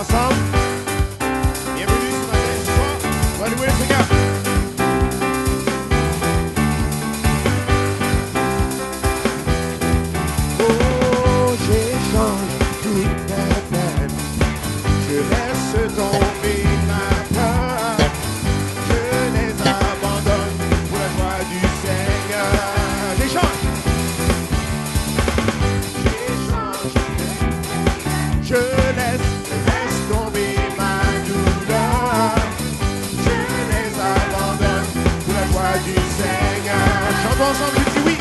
ensemble. Bienvenue ce matin, ce soir. On va louer le Seigneur. Oh, j'échange toutes mes peines. Je laisse tomber ma peur. Je les abandonne pour la joie du Seigneur. J'échange. Je laisse tomber ma douleur. Je les abandonne pour la joie du Seigneur. Chantons ensemble, je dis oui.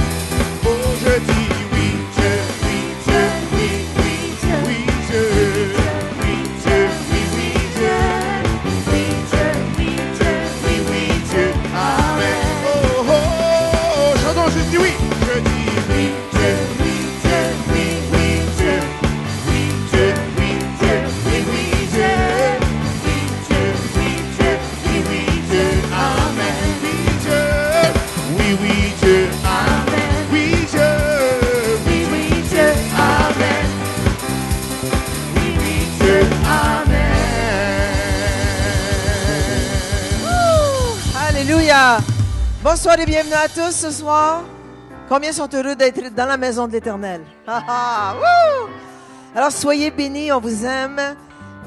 Oh, je dis oui, Dieu, oui, Dieu, oui, oui, Dieu, oui, Dieu, oui, Dieu, oui, oui, Dieu, oui, Dieu, oui, Dieu, oui, oui, Dieu. Amen. Oh, oh, oh, chantons, je dis oui. Je dis oui, Dieu, oui, Dieu, oui, oui, Dieu. Alléluia. Bonsoir et bienvenue à tous ce soir. Combien sont heureux d'être dans la maison de l'Éternel? Alors, soyez bénis, on vous aime.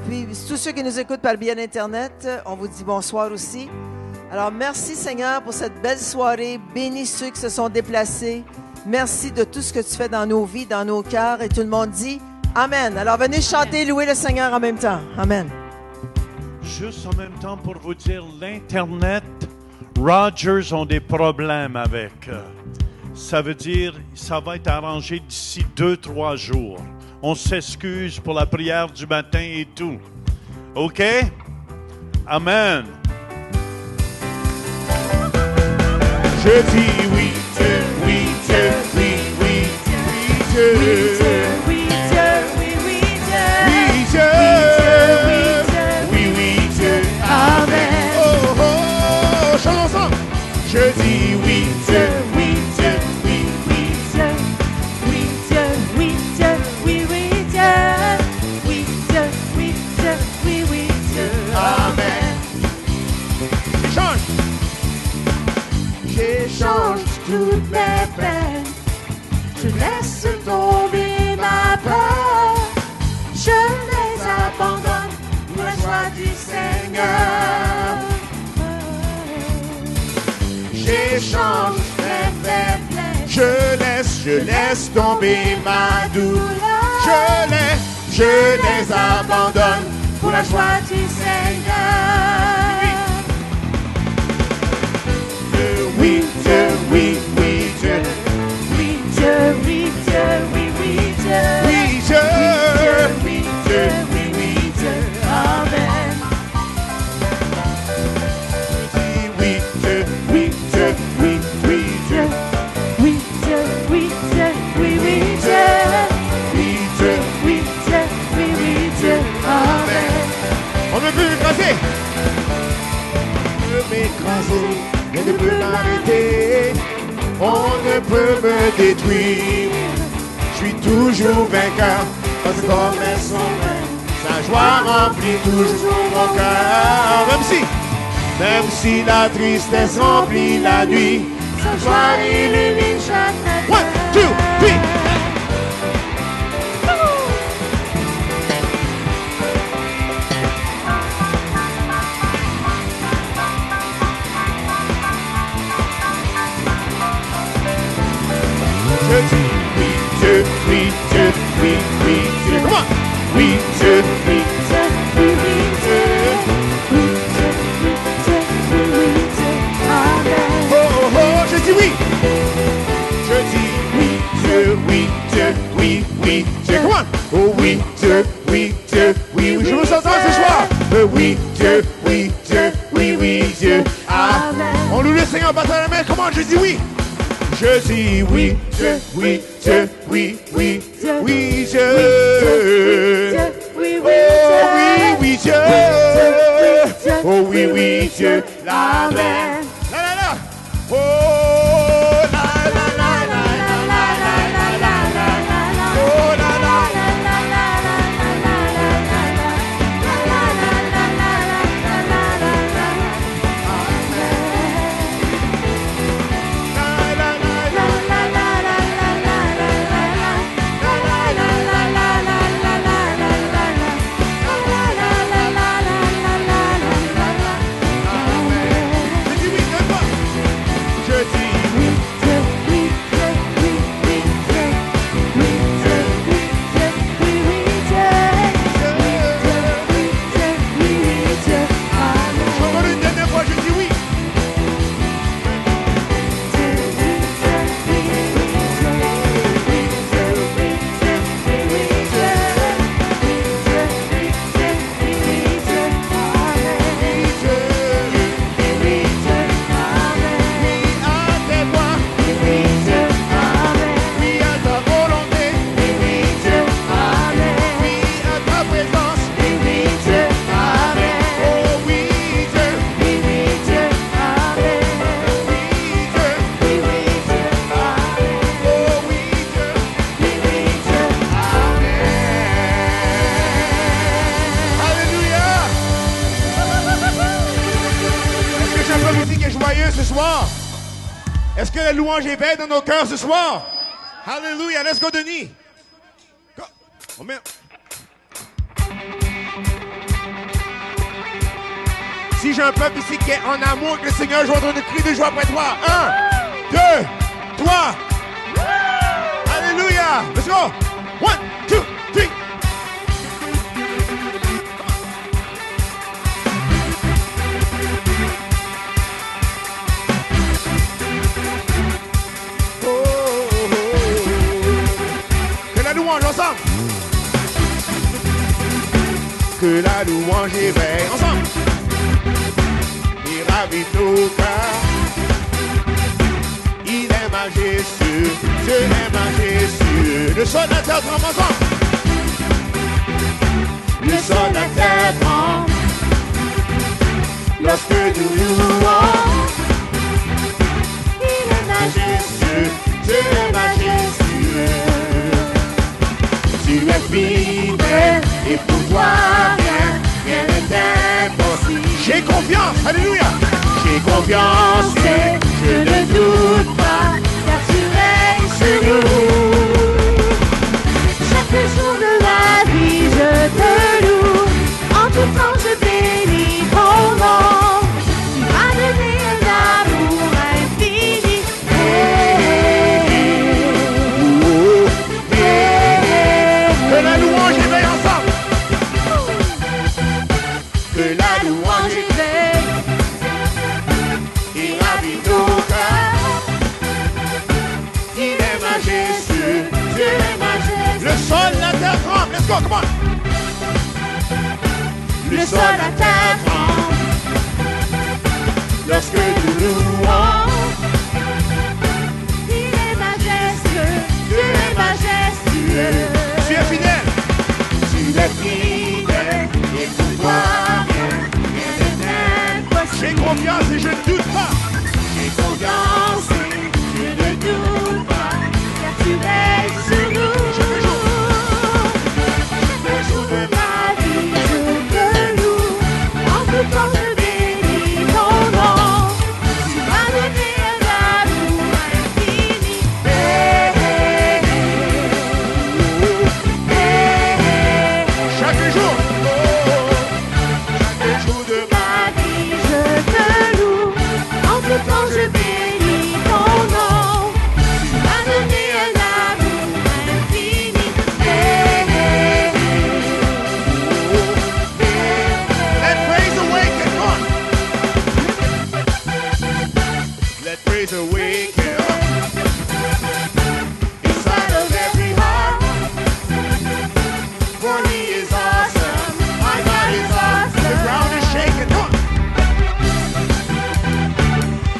Puis, tous ceux qui nous écoutent par le biais d'Internet, on vous dit bonsoir aussi. Alors, merci Seigneur pour cette belle soirée. Bénis ceux qui se sont déplacés. Merci de tout ce que tu fais dans nos vies, dans nos cœurs. Et tout le monde dit Amen. Alors, venez chanter, louer le Seigneur en même temps. Amen. Juste en même temps pour vous dire, l'Internet, Rogers ont des problèmes avec. Ça veut dire, ça va être arrangé d'ici 2-3 jours. On s'excuse pour la prière du matin et tout. OK? Amen. Je dis oui, Dieu, oui, Dieu, oui, oui, oui, Dieu. Oui, Dieu, oui, Dieu, oui, oui, Dieu. Oui, Dieu, oui, oui, Dieu. Amen. Oh, oh, chantons ensemble. Je dis oui, Dieu, oui, Dieu, oui, oui, Dieu. Oui, Dieu, oui, Dieu, oui, oui, Dieu. Oui, Dieu, oui, Dieu, oui, oui, Dieu. Amen. Échange. J'échange toutes mes peines. Je laisse tomber ma peur. Je les abandonne pour la joie du Seigneur. J'échange mes faiblesses. Je laisse tomber ma douleur. Je les abandonne pour la joie du Seigneur. Oui, Dieu, oui, oui, Dieu. Oui, Dieu, oui, Dieu, oui, oui, Dieu. Oui, Dieu, oui, Dieu, oui, oui, Dieu. Amen. Oui, Dieu, oui, Dieu, oui, oui, Dieu. Oui, Dieu, oui, Dieu, oui, oui, Dieu. Oui, Dieu, oui, Dieu, oui, oui, Dieu. Amen. On ne peut écraser. On ne peut m'écraser. Rien ne peut m'arrêter, on ne peut me détruire. Je suis toujours vainqueur, parce que comme elles sont vaincues, sa joie remplit toujours mon cœur. Même si la tristesse remplit la nuit, sa joie illumine chaque matin. 1, 2, 3. Je dis oui, Dieu, oui, Dieu, oui, oui, Dieu. Comment? Oui, Dieu, oui, Dieu, oui, oui, Dieu. Oui, Dieu, oui, Dieu, oui, oui, Dieu. Amen. Oh, oh, oh, je dis oui. Je dis oui, Dieu, oui, Dieu, oui, oui, Dieu. Comment? Oh, oui, Dieu, oui, Dieu, oui, oui. Je vous entends ce soir. Oui, Dieu, oui, Dieu, oui, oui, Dieu. Amen. On loue le Seigneur, battant la main. Comment? Je dis oui. Je dis oui, Dieu, oui, Dieu, oui, oui, oui, Dieu. Oui, oui, oh, oui, oui, Dieu. Oh, oui, oui, Dieu. Amen. La, la, la. Oh, la, la, la, la, la, la, la, la, la, la, la. Oh, la, la, la, la, la, la, la, la, la, la, la. besoin ce soir? Est-ce que la louange éveille dans nos cœurs ce soir? Hallelujah. Let's go, Denis. Go. On met... Si j'ai un peuple ici qui est en amour avec le Seigneur, je vais entendre des cris de joie après toi. 1, 2, 3. Alléluia. Let's go. 1, 2, 3. Que la louange ensemble. Que la louange éveille ensemble. Il ravit nos cœurs. Il est majestueux, Dieu est majestueux. Le sol, la terre tremble ensemble. Le sol, la terre tremble. Lorsque nous louons, il est majestueux, Dieu est majestueux. Tu es fidèle et pour toi rien n'est impossible. J'ai confiance, alléluia. J'ai confiance et je ne doute pas, car tu règnes sur nous. Chaque jour de ma vie, je te loue. En tout temps, je bénis ton nom. Tu m'as donné un amour infini. Que la louange éveille ensemble. Que la louange éveille. Il ravit nos cœurs. Il est majestueux, Dieu est majestueux. Le sol, la terre tremble. Let's go, come on. Le sol, la terre tremble. Lorsque nous louons, Il est majestueux, Dieu est majestueux. tu es fidèle. Tu es fidèle et pour toi rien n'est impossible. J'ai confiance et je ne doute pas. J'ai confiance et je ne doute pas, car tu règnes sur nous. Chaque jour de ma vie, je te loue. En tout temps, je bénis ton nom. Tu m'as donné un amour infini. Chaque jour, chaque jour de Ma vie, je te loue. En tout temps, je bénis ton nom. Tu m'as donné un amour infini. Let praise awaken, come on. Let praise awaken inside of every heart. For He is awesome, my God is awesome. The ground is shaking, come on.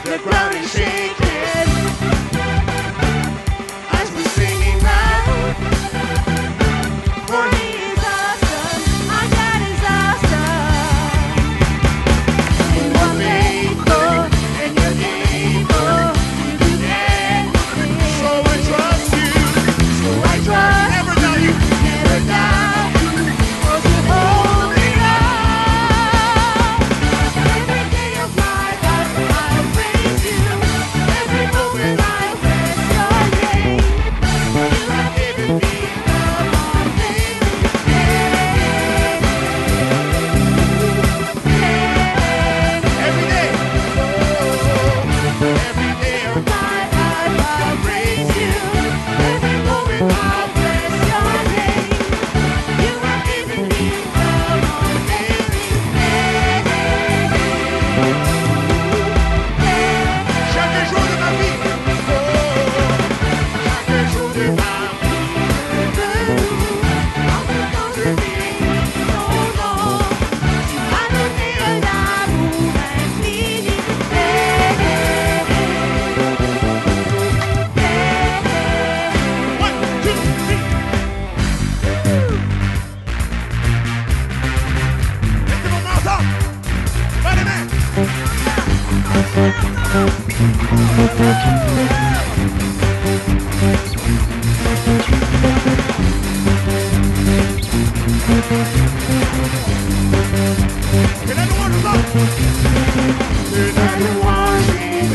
The ground is shaking as we singing now. For He He is awesome. My God is awesome. You are faithful and you're able to do anything. so we trust You. So I trust, Never doubt You. never doubt you, 'cause you hold me up. Every day of my life I'll praise You. Every moment I'll bless Your name. You have given me love on daily. Every day. Every day of My life I'll praise You. Every moment I'll bless Your name. You have given me love on daily. chaque jour de ma vie. Chaque jour de ma vie. En tout temps je bénis ton nom. Tu m'as donné un amour infini. One, two, three. Mettez vos mains ensemble. Pas les mains. Que la louange ensemble. Que la louange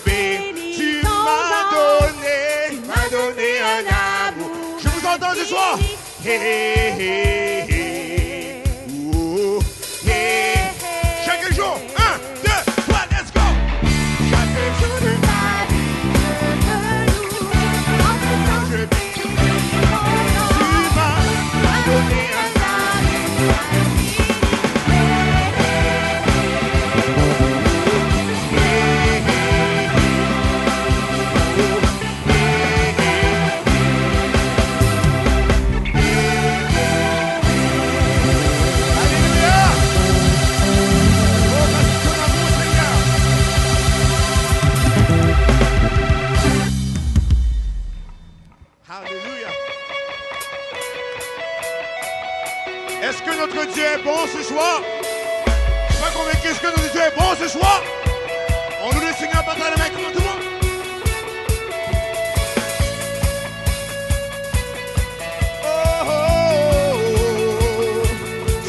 bénis. Tu m'as donné un amour. Je vous entends ce soir. Hey, hey, hey, hey. Oh, hey. Chaque jour, 1, 2, 3, let's go. Chaque jour de ma vie, je bénis ton nom. Tu m'as donné un amour. Alléluia. Est-ce que notre Dieu est bon ce soir? Je suis pas convaincu. Est-ce que notre Dieu est bon ce soir? On loue le Seigneur par la main, comment tout le monde? Oh, oh, oh,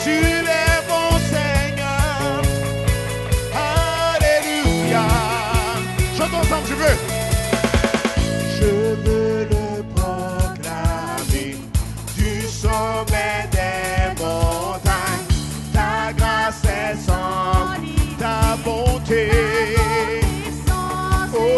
tu es bon Seigneur. Alléluia. Chantons ensemble, je veux. Je veux le proclamer du sommet des montagnes. Ta grâce est sans limite, ta bonté. Oh,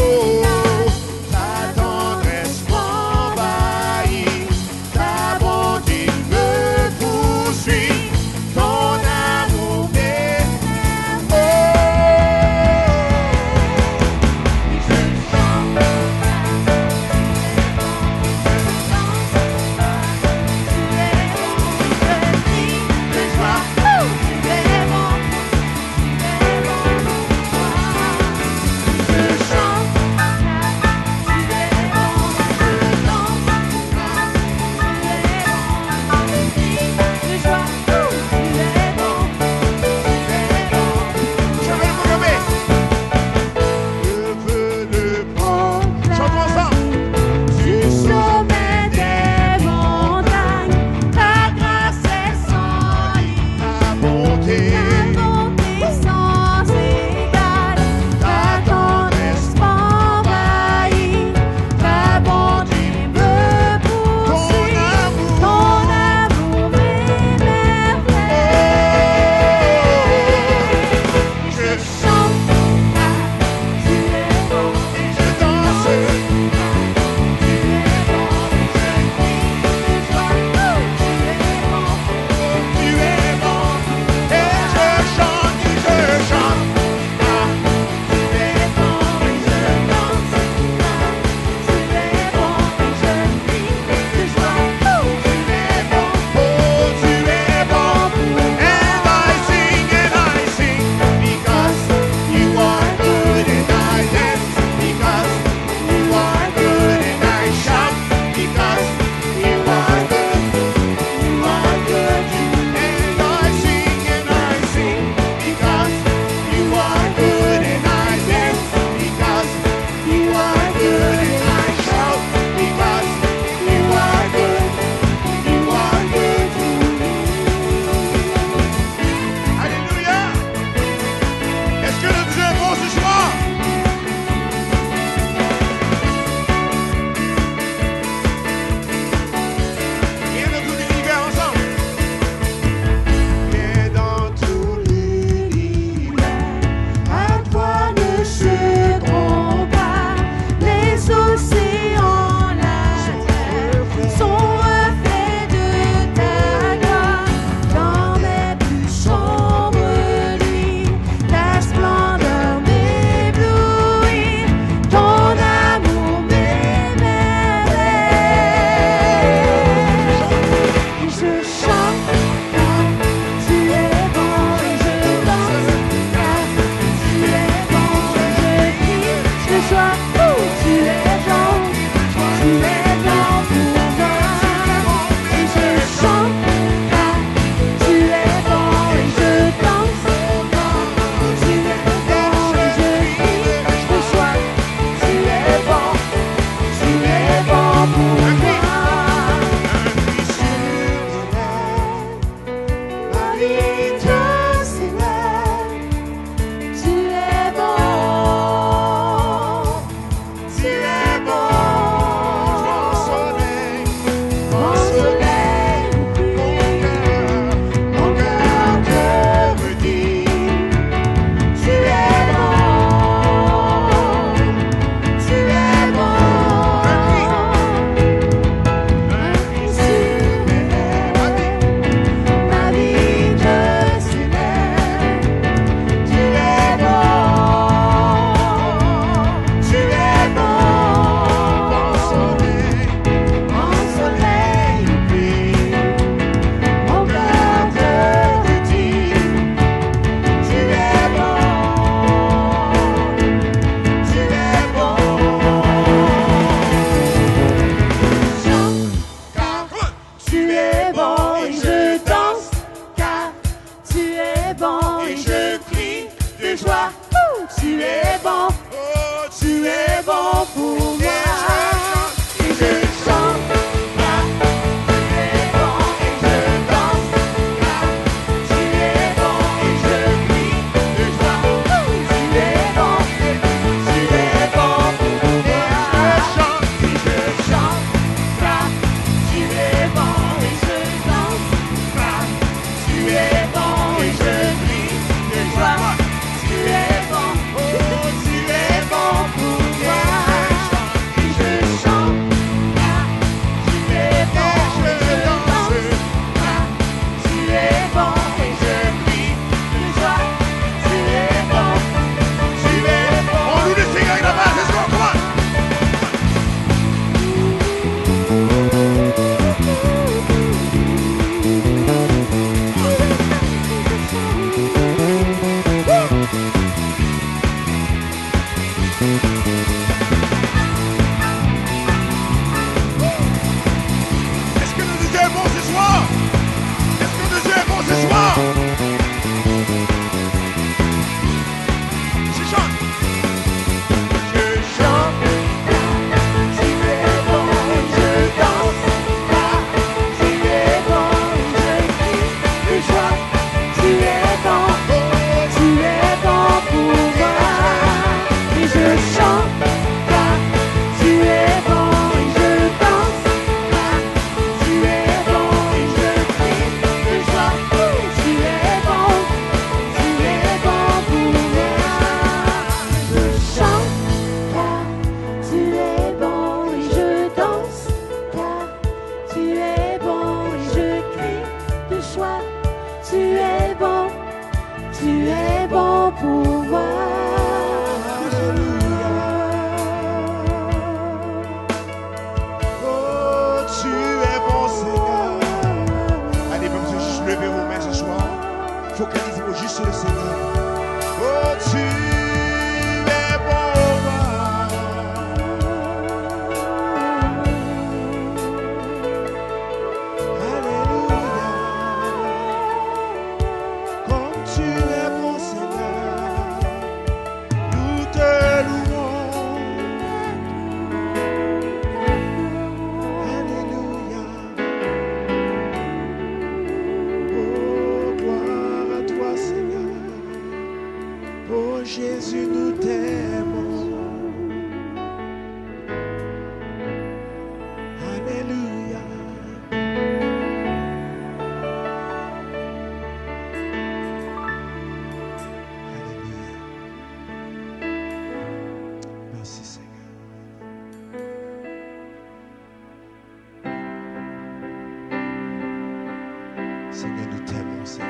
Seigneur, nous t'aimons, Seigneur.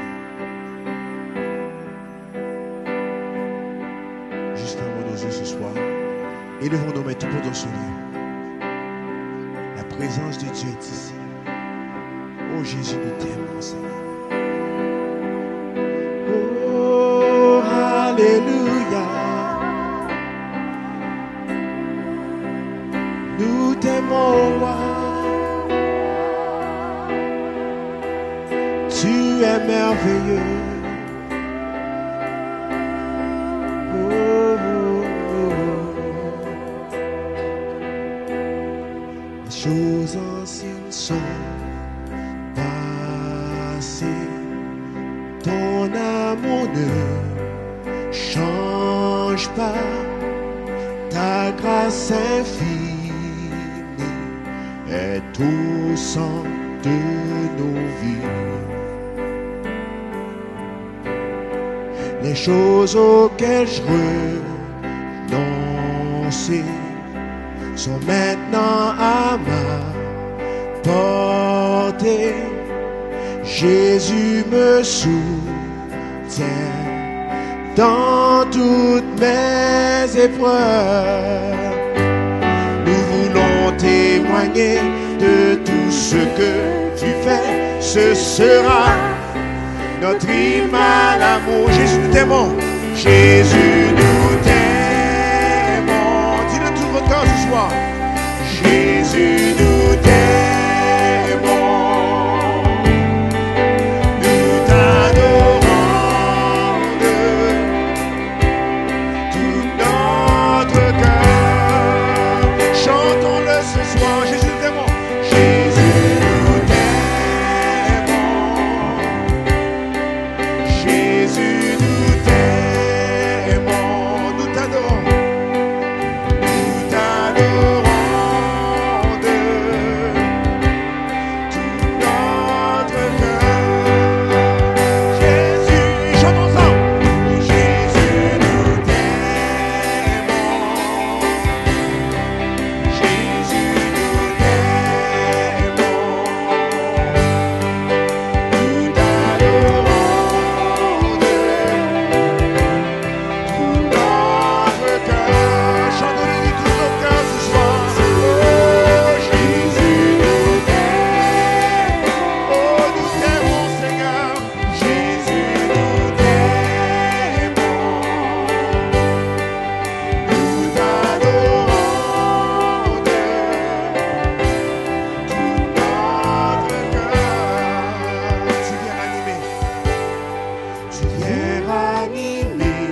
Juste fermons nos yeux ce soir. Élevons nos mains tout pour dans ce lieu. La présence de Dieu est ici. Oh Jésus, nous t'aimons, Seigneur. Oh, Alléluia. Nous t'aimons, roi. Tu es merveilleux. Oh, oh, oh. Les choses anciennes sont passées. Ton amour ne change pas. Ta grâce infinie est au centre de nos vies. Les choses auxquelles je renonçais sont maintenant à ma portée. Jésus me soutient dans toutes mes épreuves. Nous voulons témoigner de tout ce que tu fais. Ce sera notre hymne à l'amour. Jésus, nous t'aimons. Jésus, nous t'aimons. Dis-le de tout votre cœur ce soir. Jésus, nous t'aimons. Nous t'adorons de tout notre cœur. Chantons-le ce soir. Jésus, nous t'aimons. Jésus, nous t'aimons. Jésus, nous t'aimons. Nous t'adorons. Nous t'adorons de tout notre cœur. Jésus, chantons ensemble. Jésus, nous t'aimons. Jésus, nous t'aimons. Nous t'adorons de tout notre cœur. Chantons-le de tout notre cœur ce soir. Oh, Jésus, nous t'aimons. Oh, nous t'aimons, Seigneur. Jésus, nous t'aimons. Nous t'adorons de tout notre cœur. Tu viens ranimer. Tu viens ranimer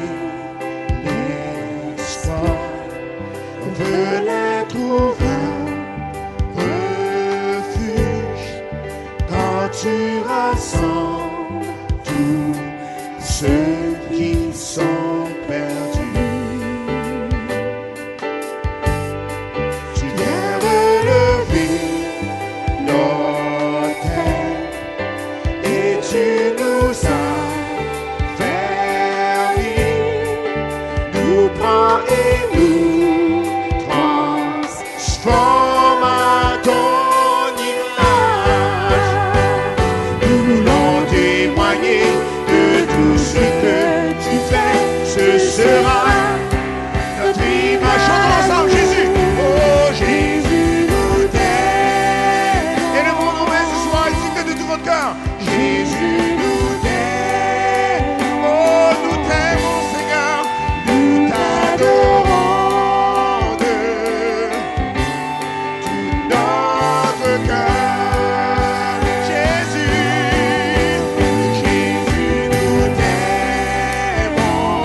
l'espoir. On veut trouver un refuge quand tu rassembles tous ceux qui sont perdus. Tu viens relever nos têtes et tu nous as nous prends et nous transforme à ton image. Nous voulons témoigner de tout ce que tu fais. Ce sera notre image. Chantons ensemble, Jésus. Oh, Jésus, nous t'aimons. Élevons nos mains ce soir et dites-le de tout votre cœur. Jésus, nous t'aimons. Oh, nous t'aimons, Seigneur. Nous t'adorons de tout notre cœur. Jésus, Jésus, nous t'aimons.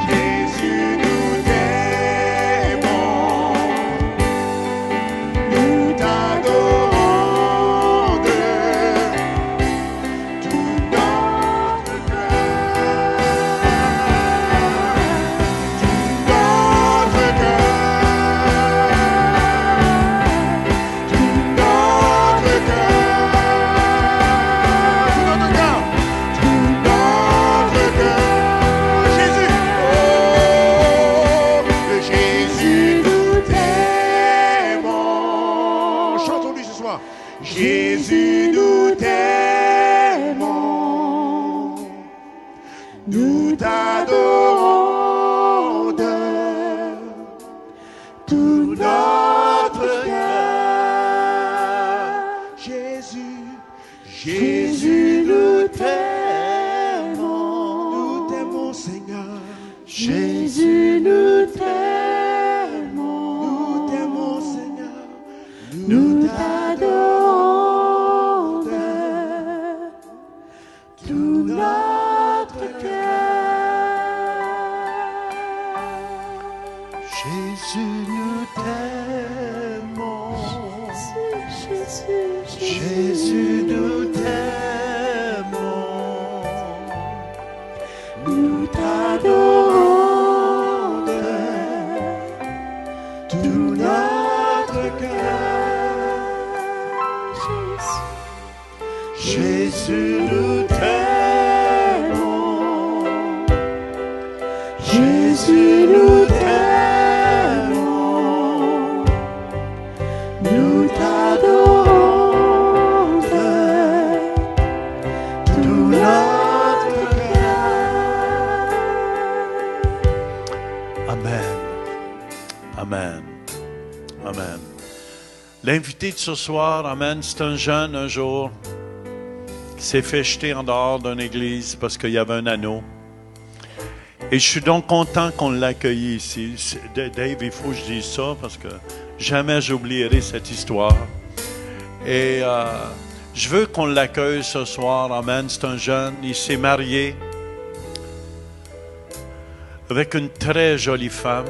Jésus, nous t'aimons. Nous t'adorons de tout notre cœur. Tout notre cœur. Tout notre cœur. Tout notre cœur. Jésus, oh, Jésus, nous t'aimons. Chantons-lui ce soir. Jésus, nous tout notre cœur. Jésus, Jésus, nous t'aimons, Seigneur. Jésus, nous t'aimons. Nous t'aimons, Seigneur. Nous t'adorons de tout notre cœur. Jésus, nous t'aimons. Jésus, Jésus, nous t'aimons. nous t'adorons de Tout notre cœur. Jésus, nous t'aimons. Jésus, nous t'aimons. Nous t'adorons de tout notre cœur. Amen. Amen. Amen. L'invité de ce soir, Amen, c'est un jeune un jour qui s'est fait jeter en dehors d'une église parce qu'il y avait un anneau. Et je suis donc content qu'on l'ait accueilli ici. Dave, il faut que je dise ça parce que jamais j'oublierai cette histoire. Et je veux qu'on l'accueille ce soir. Amen. C'est un jeune. Il s'est marié avec une très jolie femme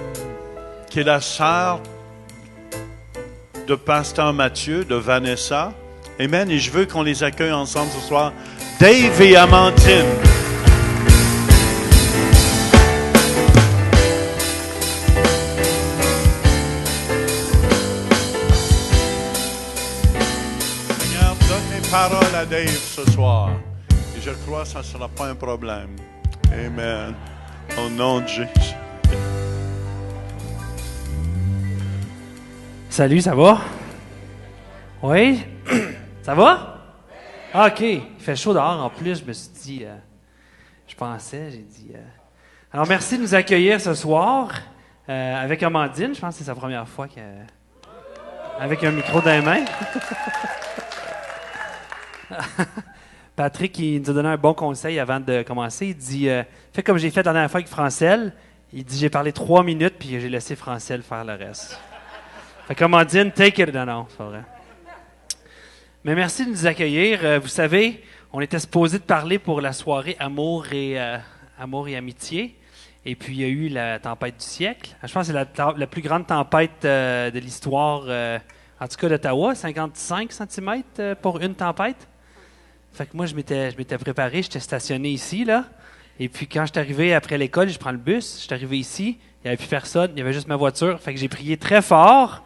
qui est la sœur de Pasteur Mathieu, de Vanessa. Amen. Et je veux qu'on les accueille ensemble ce soir. Dave et Amandine. Seigneur, donne les paroles à Dave ce soir. Et je crois que ça ne sera pas un problème. Amen. Au nom de Jésus. Salut, ça va? Oui? Ça va? Ah, OK. Il fait chaud dehors en plus. Je me suis dit... j'ai dit... Alors, merci de nous accueillir ce soir avec Amandine. Je pense que c'est sa première fois avec un micro dans les mains. Patrick, il nous a donné un bon conseil avant de commencer. Il dit, fais comme j'ai fait la dernière fois avec Francelle. Il dit, j'ai parlé 3 minutes, puis j'ai laissé Francelle faire le reste. Fait qu'Amandine, take it. Non, c'est pas vrai. Mais merci de nous accueillir. Vous savez, on était supposé de parler pour la soirée Amour et Amitié. Et puis, il y a eu la tempête du siècle. Je pense que c'est la plus grande tempête de l'histoire, en tout cas d'Ottawa, 55 cm pour une tempête. Fait que moi, je m'étais préparé, j'étais stationné ici, là. Et puis, quand je suis arrivé après l'école, je prends le bus, je suis arrivé ici, il n'y avait plus personne, il y avait juste ma voiture. Fait que j'ai prié très fort,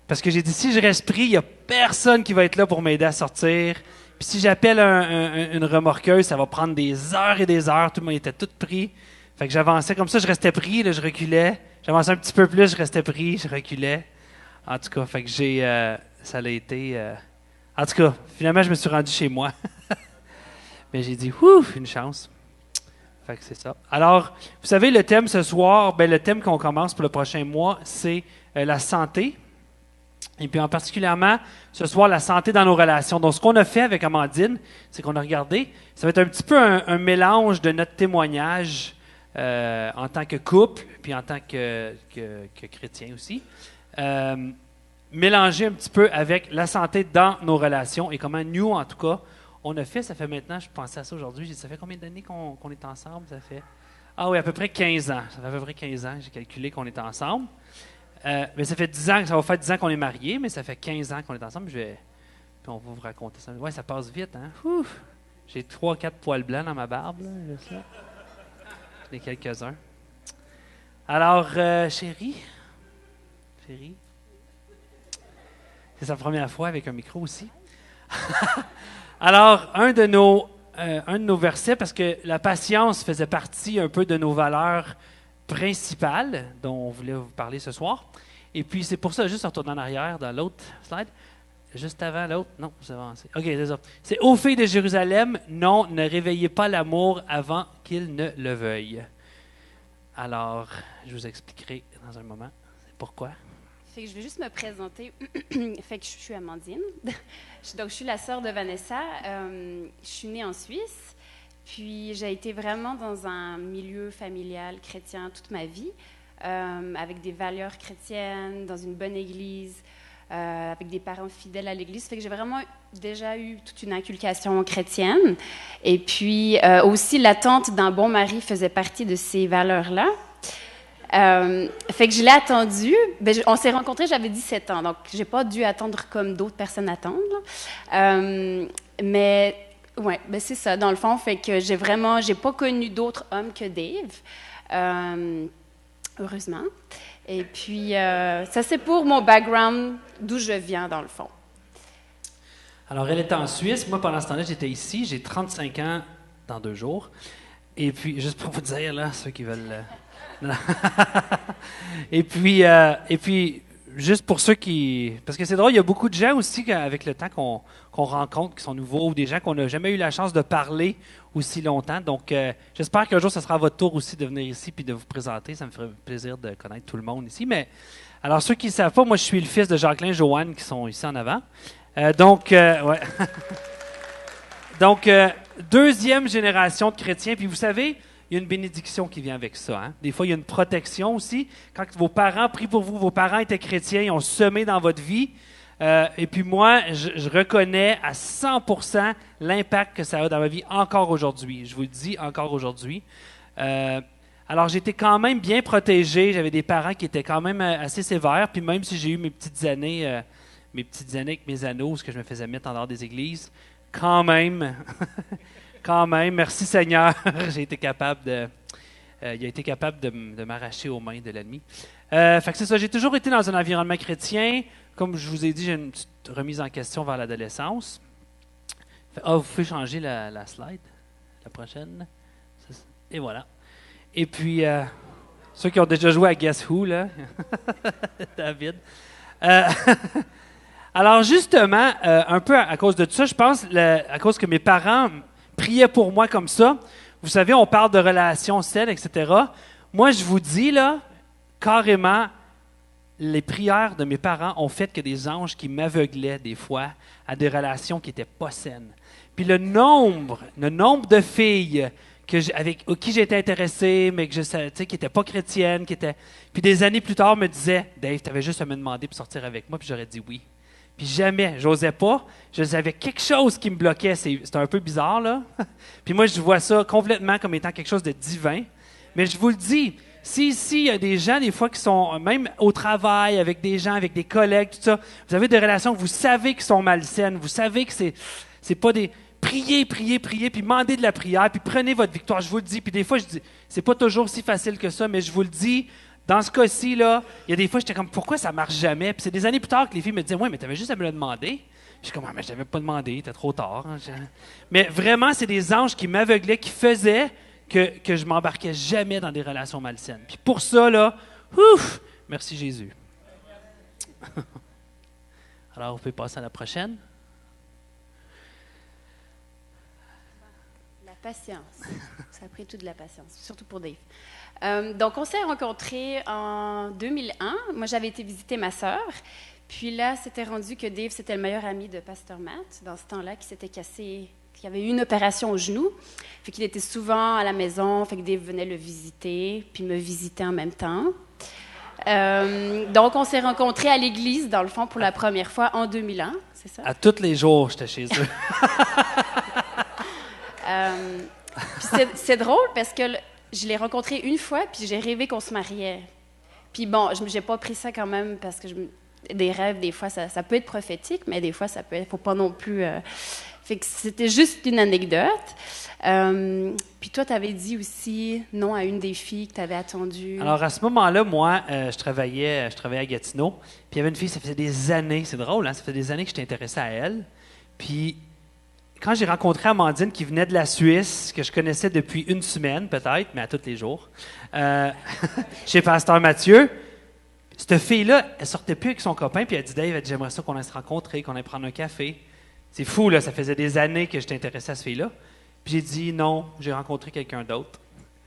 parce que j'ai dit, si je reste pris, il n'y a personne qui va être là pour m'aider à sortir. Puis si j'appelle une remorqueuse, ça va prendre des heures et des heures. Tout le monde était tout pris. Fait que j'avançais comme ça, je restais pris, là, je reculais. J'avançais un petit peu plus, je restais pris, je reculais. En tout cas, fait que ça a été... En tout cas, finalement, je me suis rendu chez moi. Mais j'ai dit, ouf, une chance. Fait que c'est ça. Alors, vous savez, le thème ce soir, le thème qu'on commence pour le prochain mois, c'est la santé. Et puis, en particulièrement, ce soir, la santé dans nos relations. Donc, ce qu'on a fait avec Amandine, c'est qu'on a regardé, ça va être un petit peu un mélange de notre témoignage en tant que couple, puis en tant que chrétien aussi. Mélanger un petit peu avec la santé dans nos relations et comment nous, en tout cas, on a fait. Ça fait maintenant, je pensais à ça aujourd'hui, j'ai dit, ça fait combien d'années qu'on est ensemble? Ça fait, ah oui, à peu près 15 ans. Ça fait à peu près 15 ans, j'ai calculé qu'on est ensemble. Mais ça fait 10 ans, ça va faire 10 ans qu'on est mariés, mais ça fait 15 ans qu'on est ensemble. Puis on va vous raconter ça. Ouais, ça passe vite, hein? Ouf! J'ai 3-4 poils blancs dans ma barbe, là, juste là. J'en ai quelques-uns. Alors, chérie, c'est sa première fois avec un micro aussi. Alors, un de nos versets, parce que la patience faisait partie un peu de nos valeurs principales dont on voulait vous parler ce soir. Et puis, c'est pour ça, juste en retournant en arrière dans l'autre slide, juste avant l'autre, non, vous avancez. OK, c'est ça. C'est « Ô filles de Jérusalem, non, ne réveillez pas l'amour avant qu'il ne le veuille. » Alors, je vous expliquerai dans un moment pourquoi. Fait que je vais juste me présenter. Fait que je suis Amandine. Donc, je suis la sœur de Vanessa. Je suis née en Suisse. Puis, j'ai été vraiment dans un milieu familial chrétien toute ma vie, avec des valeurs chrétiennes, dans une bonne église, avec des parents fidèles à l'église. Fait que j'ai vraiment déjà eu toute une inculcation chrétienne. Et puis, aussi, l'attente d'un bon mari faisait partie de ces valeurs-là. Fait que je l'ai attendu. On s'est rencontrés, j'avais 17 ans, donc j'ai pas dû attendre comme d'autres personnes attendent. Mais ouais, c'est ça, dans le fond. Fait que j'ai pas connu d'autres hommes que Dave, heureusement. Et puis, ça c'est pour mon background, d'où je viens, dans le fond. Alors, elle était en Suisse. Moi, pendant ce temps-là, j'étais ici. J'ai 35 ans dans 2 jours. Et puis, juste pour vous dire, là, ceux qui veulent... et puis, juste pour ceux qui... Parce que c'est drôle, il y a beaucoup de gens aussi, avec le temps qu'on rencontre, qui sont nouveaux, ou des gens qu'on n'a jamais eu la chance de parler aussi longtemps. Donc, j'espère qu'un jour, ce sera à votre tour aussi de venir ici puis de vous présenter. Ça me ferait plaisir de connaître tout le monde ici. Mais, alors, ceux qui ne savent pas, moi, je suis le fils de Jacqueline et Joanne, qui sont ici en avant. Donc, ouais. Donc, deuxième génération de chrétiens. Puis, vous savez... Il y a une bénédiction qui vient avec ça. Hein? Des fois, il y a une protection aussi. Quand vos parents prient pour vous, vos parents étaient chrétiens, ils ont semé dans votre vie. Et puis moi, je reconnais à 100% l'impact que ça a dans ma vie encore aujourd'hui. Je vous le dis, encore aujourd'hui. Alors, j'étais quand même bien protégé. J'avais des parents qui étaient quand même assez sévères. Puis même si j'ai eu mes petites années avec mes anneaux, ce que je me faisais mettre en dehors des églises, quand même... Quand même, merci Seigneur, il a été capable de m'arracher aux mains de l'ennemi. Fait que c'est ça, j'ai toujours été dans un environnement chrétien. Comme je vous ai dit, j'ai une petite remise en question vers l'adolescence. Vous pouvez changer la slide, la prochaine. Et voilà. Et puis, ceux qui ont déjà joué à Guess Who, là, David. Alors justement, un peu à cause de tout ça, je pense, à cause que mes parents... priait pour moi comme ça. Vous savez, on parle de relations saines, etc. Moi, je vous dis, là, carrément, les prières de mes parents ont fait que des anges qui m'aveuglaient des fois à des relations qui n'étaient pas saines. Puis le nombre de filles avec qui j'étais intéressé, mais que je savais, qui n'étaient pas chrétiennes, puis des années plus tard me disaient, « Dave, tu avais juste à me demander pour sortir avec moi. » Puis j'aurais dit oui. Puis jamais, j'osais pas. J'avais quelque chose qui me bloquait. C'était un peu bizarre, là. Puis moi, je vois ça complètement comme étant quelque chose de divin. Mais je vous le dis, si ici, il y a des gens, des fois, qui sont même au travail, avec des gens, avec des collègues, tout ça, vous avez des relations que vous savez qui sont malsaines, vous savez que c'est pas des... Priez, puis demandez de la prière, puis prenez votre victoire, je vous le dis. Puis des fois, je dis, c'est pas toujours si facile que ça, mais je vous le dis, dans ce cas-ci, là, il y a des fois, j'étais comme, pourquoi ça marche jamais? Puis c'est des années plus tard que les filles me disaient, ouais, mais tu avais juste à me le demander. Puis je suis comme, ah, mais je t'avais pas demandé, c'était trop tard. Hein, Mais vraiment, c'est des anges qui m'aveuglaient, qui faisaient que je m'embarquais jamais dans des relations malsaines. Puis pour ça, là, ouf, merci Jésus. Alors, vous pouvez passer à la prochaine. La patience. Ça a pris toute de la patience, surtout pour Dave. Donc, on s'est rencontrés en 2001. Moi, j'avais été visiter ma sœur. Puis là, c'était rendu que Dave, c'était le meilleur ami de Pasteur Matt, dans ce temps-là, qui s'était cassé, qui avait eu une opération au genou. Fait qu'il était souvent à la maison, fait que Dave venait le visiter, puis me visitait en même temps. Donc, on s'est rencontrés à l'église, dans le fond, pour la première fois en 2001, c'est ça? À tous les jours, j'étais chez eux. C'est drôle parce que je l'ai rencontré une fois, puis j'ai rêvé qu'on se mariait. Puis bon, je n'ai pas pris ça quand même parce que des rêves, des fois, ça peut être prophétique, mais des fois, ça peut être, faut pas non plus... Fait que c'était juste une anecdote. Puis toi, tu avais dit aussi non à une des filles que tu avais attendues. Alors, à ce moment-là, moi, je travaillais à Gatineau. Puis il y avait une fille, ça faisait des années, c'est drôle, hein, ça faisait des années que j'étais intéressé à elle. Puis quand j'ai rencontré Amandine, qui venait de la Suisse, que je connaissais depuis une semaine peut-être, mais à tous les jours, chez Pasteur Mathieu, cette fille-là, elle sortait plus avec son copain, puis elle dit « Dave, j'aimerais ça qu'on aille se rencontrer, qu'on aille prendre un café. » C'est fou, là, ça faisait des années que j'étais intéressé à cette fille-là. Puis j'ai dit « Non, j'ai rencontré quelqu'un d'autre. »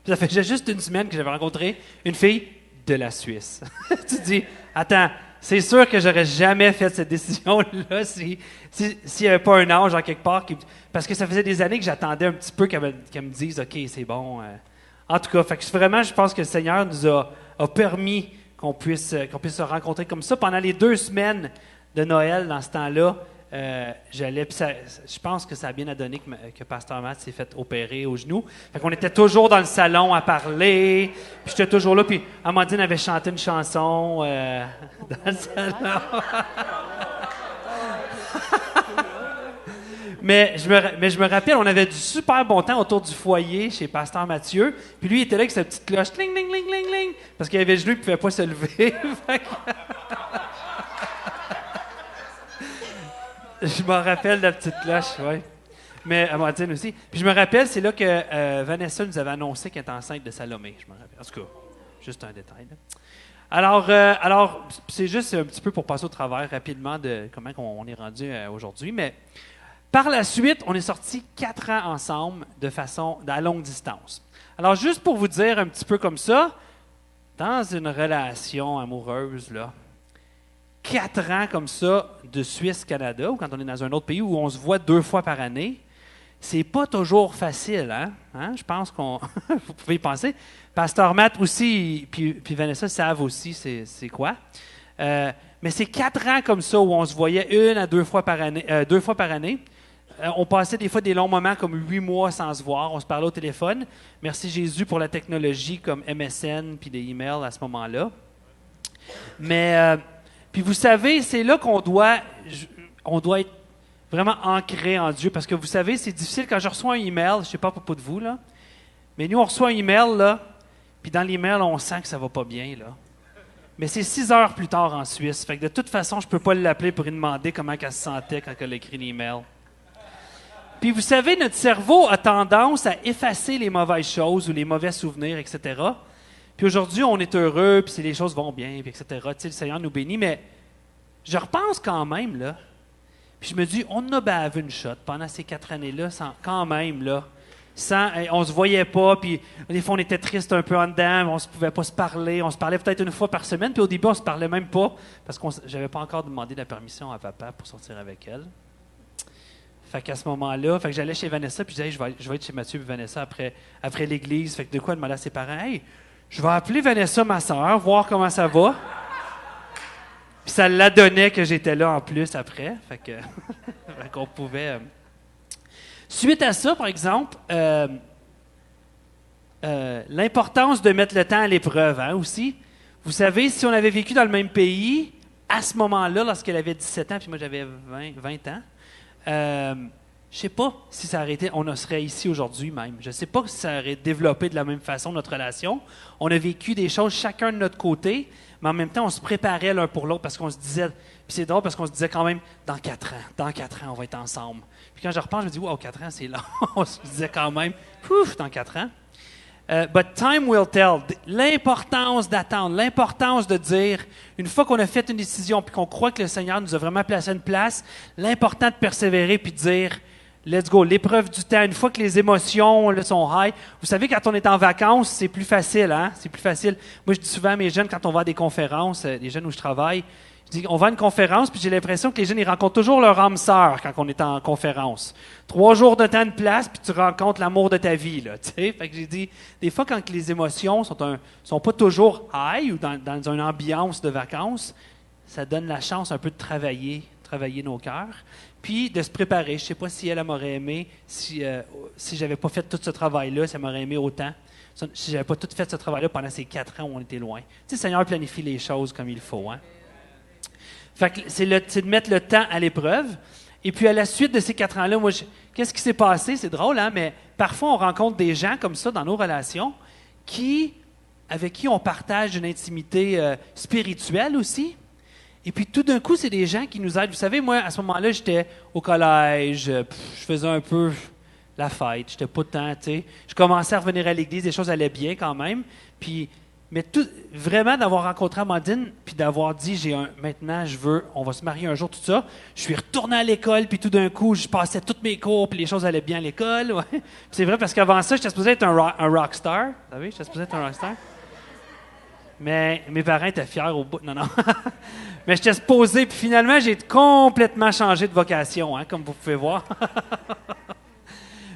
Puis ça faisait juste une semaine que j'avais rencontré une fille de la Suisse. Tu te dis « Attends, c'est sûr que j'aurais jamais fait cette décision-là s'il n'y avait pas un ange en quelque part. Parce que ça faisait des années que j'attendais un petit peu qu'elle me dise « OK, c'est bon. En tout cas, fait que vraiment, je pense que le Seigneur nous a permis qu'on puisse se rencontrer comme ça. Pendant les 2 semaines de Noël, dans ce temps-là, j'allais, puis je pense que ça a bien donné que Pasteur Matt s'est fait opérer au genou. Fait qu'on était toujours dans le salon à parler, puis j'étais toujours là, puis Amandine avait chanté une chanson dans le salon. Mais je me rappelle, on avait du super bon temps autour du foyer chez Pasteur Mathieu, puis lui, il était là avec sa petite cloche, cling, cling, cling, cling, cling, parce qu'il avait le genou, il ne pouvait pas se lever. Je me rappelle de la petite cloche, oui. Mais Amandine aussi. Puis je me rappelle, c'est là que Vanessa nous avait annoncé qu'elle était enceinte de Salomé. Je me rappelle. En tout cas, juste un détail. Là. Alors, c'est juste un petit peu pour passer au travers rapidement de comment on est rendu aujourd'hui. Mais par la suite, on est sortis 4 ans ensemble à longue distance. Alors, juste pour vous dire un petit peu comme ça, dans une relation amoureuse, là, 4 ans comme ça de Suisse-Canada, ou quand on est dans un autre pays où on se voit 2 fois par année, c'est pas toujours facile, hein? Je pense qu'on... vous pouvez y penser. Pasteur Matt aussi, puis Vanessa savent aussi c'est quoi. Mais c'est 4 ans comme ça où on se voyait 1 à 2 fois par année. 2 fois par année. On passait des fois des longs moments comme 8 mois sans se voir. On se parlait au téléphone. Merci Jésus pour la technologie comme MSN puis des emails à ce moment-là. Mais... puis vous savez, c'est là qu'on doit être vraiment ancré en Dieu. Parce que vous savez, c'est difficile quand je reçois un email, je ne sais pas à propos de vous, là, mais nous, on reçoit un email, là, puis dans l'email, on sent que ça ne va pas bien, là. Mais c'est 6 heures plus tard en Suisse. Fait que de toute façon, je ne peux pas l'appeler pour lui demander comment elle se sentait quand elle a écrit l'email. Puis vous savez, notre cerveau a tendance à effacer les mauvaises choses ou les mauvais souvenirs, etc. Puis aujourd'hui, on est heureux, puis les choses vont bien, puis etc. Tu sais, le Seigneur nous bénit, mais je repense quand même, là. Puis je me dis, on a bavé une shot pendant ces 4 années-là, quand même, là. On se voyait pas, puis des fois, on était triste un peu en dedans, on ne pouvait pas se parler. On se parlait peut-être 1 fois par semaine, puis au début, on se parlait même pas, parce que j'avais pas encore demandé la permission à papa pour sortir avec elle. Fait qu'à ce moment-là, j'allais chez Vanessa, puis je disais, hey, je vais être chez Mathieu et Vanessa après l'église. Fait que de quoi, elle demandait à ses parents, hey, je vais appeler Vanessa, ma soeur, voir comment ça va. Puis ça la donnait que j'étais là en plus après. Fait qu'on pouvait... Suite à ça, par exemple, l'importance de mettre le temps à l'épreuve, aussi. Vous savez, si on avait vécu dans le même pays, à ce moment-là, lorsqu'elle avait 17 ans, puis moi j'avais 20 ans, je ne sais pas si ça aurait été, on serait ici aujourd'hui même. Je ne sais pas si ça aurait développé de la même façon notre relation. On a vécu des choses chacun de notre côté, mais en même temps, on se préparait l'un pour l'autre parce qu'on se disait, puis c'est drôle parce qu'on se disait quand même, dans 4 ans, on va être ensemble. Puis quand je repense, je me dis, wow, 4 ans, c'est long. On se disait quand même, dans 4 ans. But time will tell. L'importance d'attendre, l'importance de dire, une fois qu'on a fait une décision puis qu'on croit que le Seigneur nous a vraiment placé à une place, l'important de persévérer puis de dire, let's go, l'épreuve du temps, une fois que les émotions là, sont high. Vous savez, quand on est en vacances, c'est plus facile, hein? C'est plus facile. Moi, je dis souvent à mes jeunes, quand on va à des conférences, les jeunes où je travaille, je dis, on va à une conférence, puis j'ai l'impression que les jeunes, ils rencontrent toujours leur âme sœur quand on est en conférence. 3 jours de temps de place, puis tu rencontres l'amour de ta vie, là, tu sais. Fait que j'ai dit, des fois, quand les émotions sont pas toujours high ou dans une ambiance de vacances, ça donne la chance un peu de travailler nos cœurs, puis de se préparer. Je sais pas si elle m'aurait aimé, si j'avais pas fait tout ce travail-là, si elle m'aurait aimé autant, si j'avais pas tout fait ce travail-là pendant ces 4 ans où on était loin. Tu sais, le Seigneur planifie les choses comme il faut, hein. Fait que c'est de mettre le temps à l'épreuve. Et puis, à la suite de ces 4 ans-là, moi, qu'est-ce qui s'est passé? C'est drôle, hein? Mais parfois, on rencontre des gens comme ça dans nos relations avec qui on partage une intimité spirituelle aussi. Et puis, tout d'un coup, c'est des gens qui nous aident. Vous savez, moi, à ce moment-là, j'étais au collège, je faisais un peu la fête, j'étais pas tant, tu sais. Je commençais à revenir à l'église, les choses allaient bien quand même. Mais vraiment d'avoir rencontré Amandine, puis d'avoir dit, maintenant, on va se marier un jour, tout ça. Je suis retourné à l'école, puis tout d'un coup, je passais toutes mes cours, puis les choses allaient bien à l'école. Ouais. Puis c'est vrai, parce qu'avant ça, j'étais supposé être un rockstar. Vous savez, j'étais supposé être un rockstar. Mais mes parents étaient fiers au bout. Non, non. Mais j'étais supposé, puis finalement, j'ai complètement changé de vocation, hein, comme vous pouvez voir.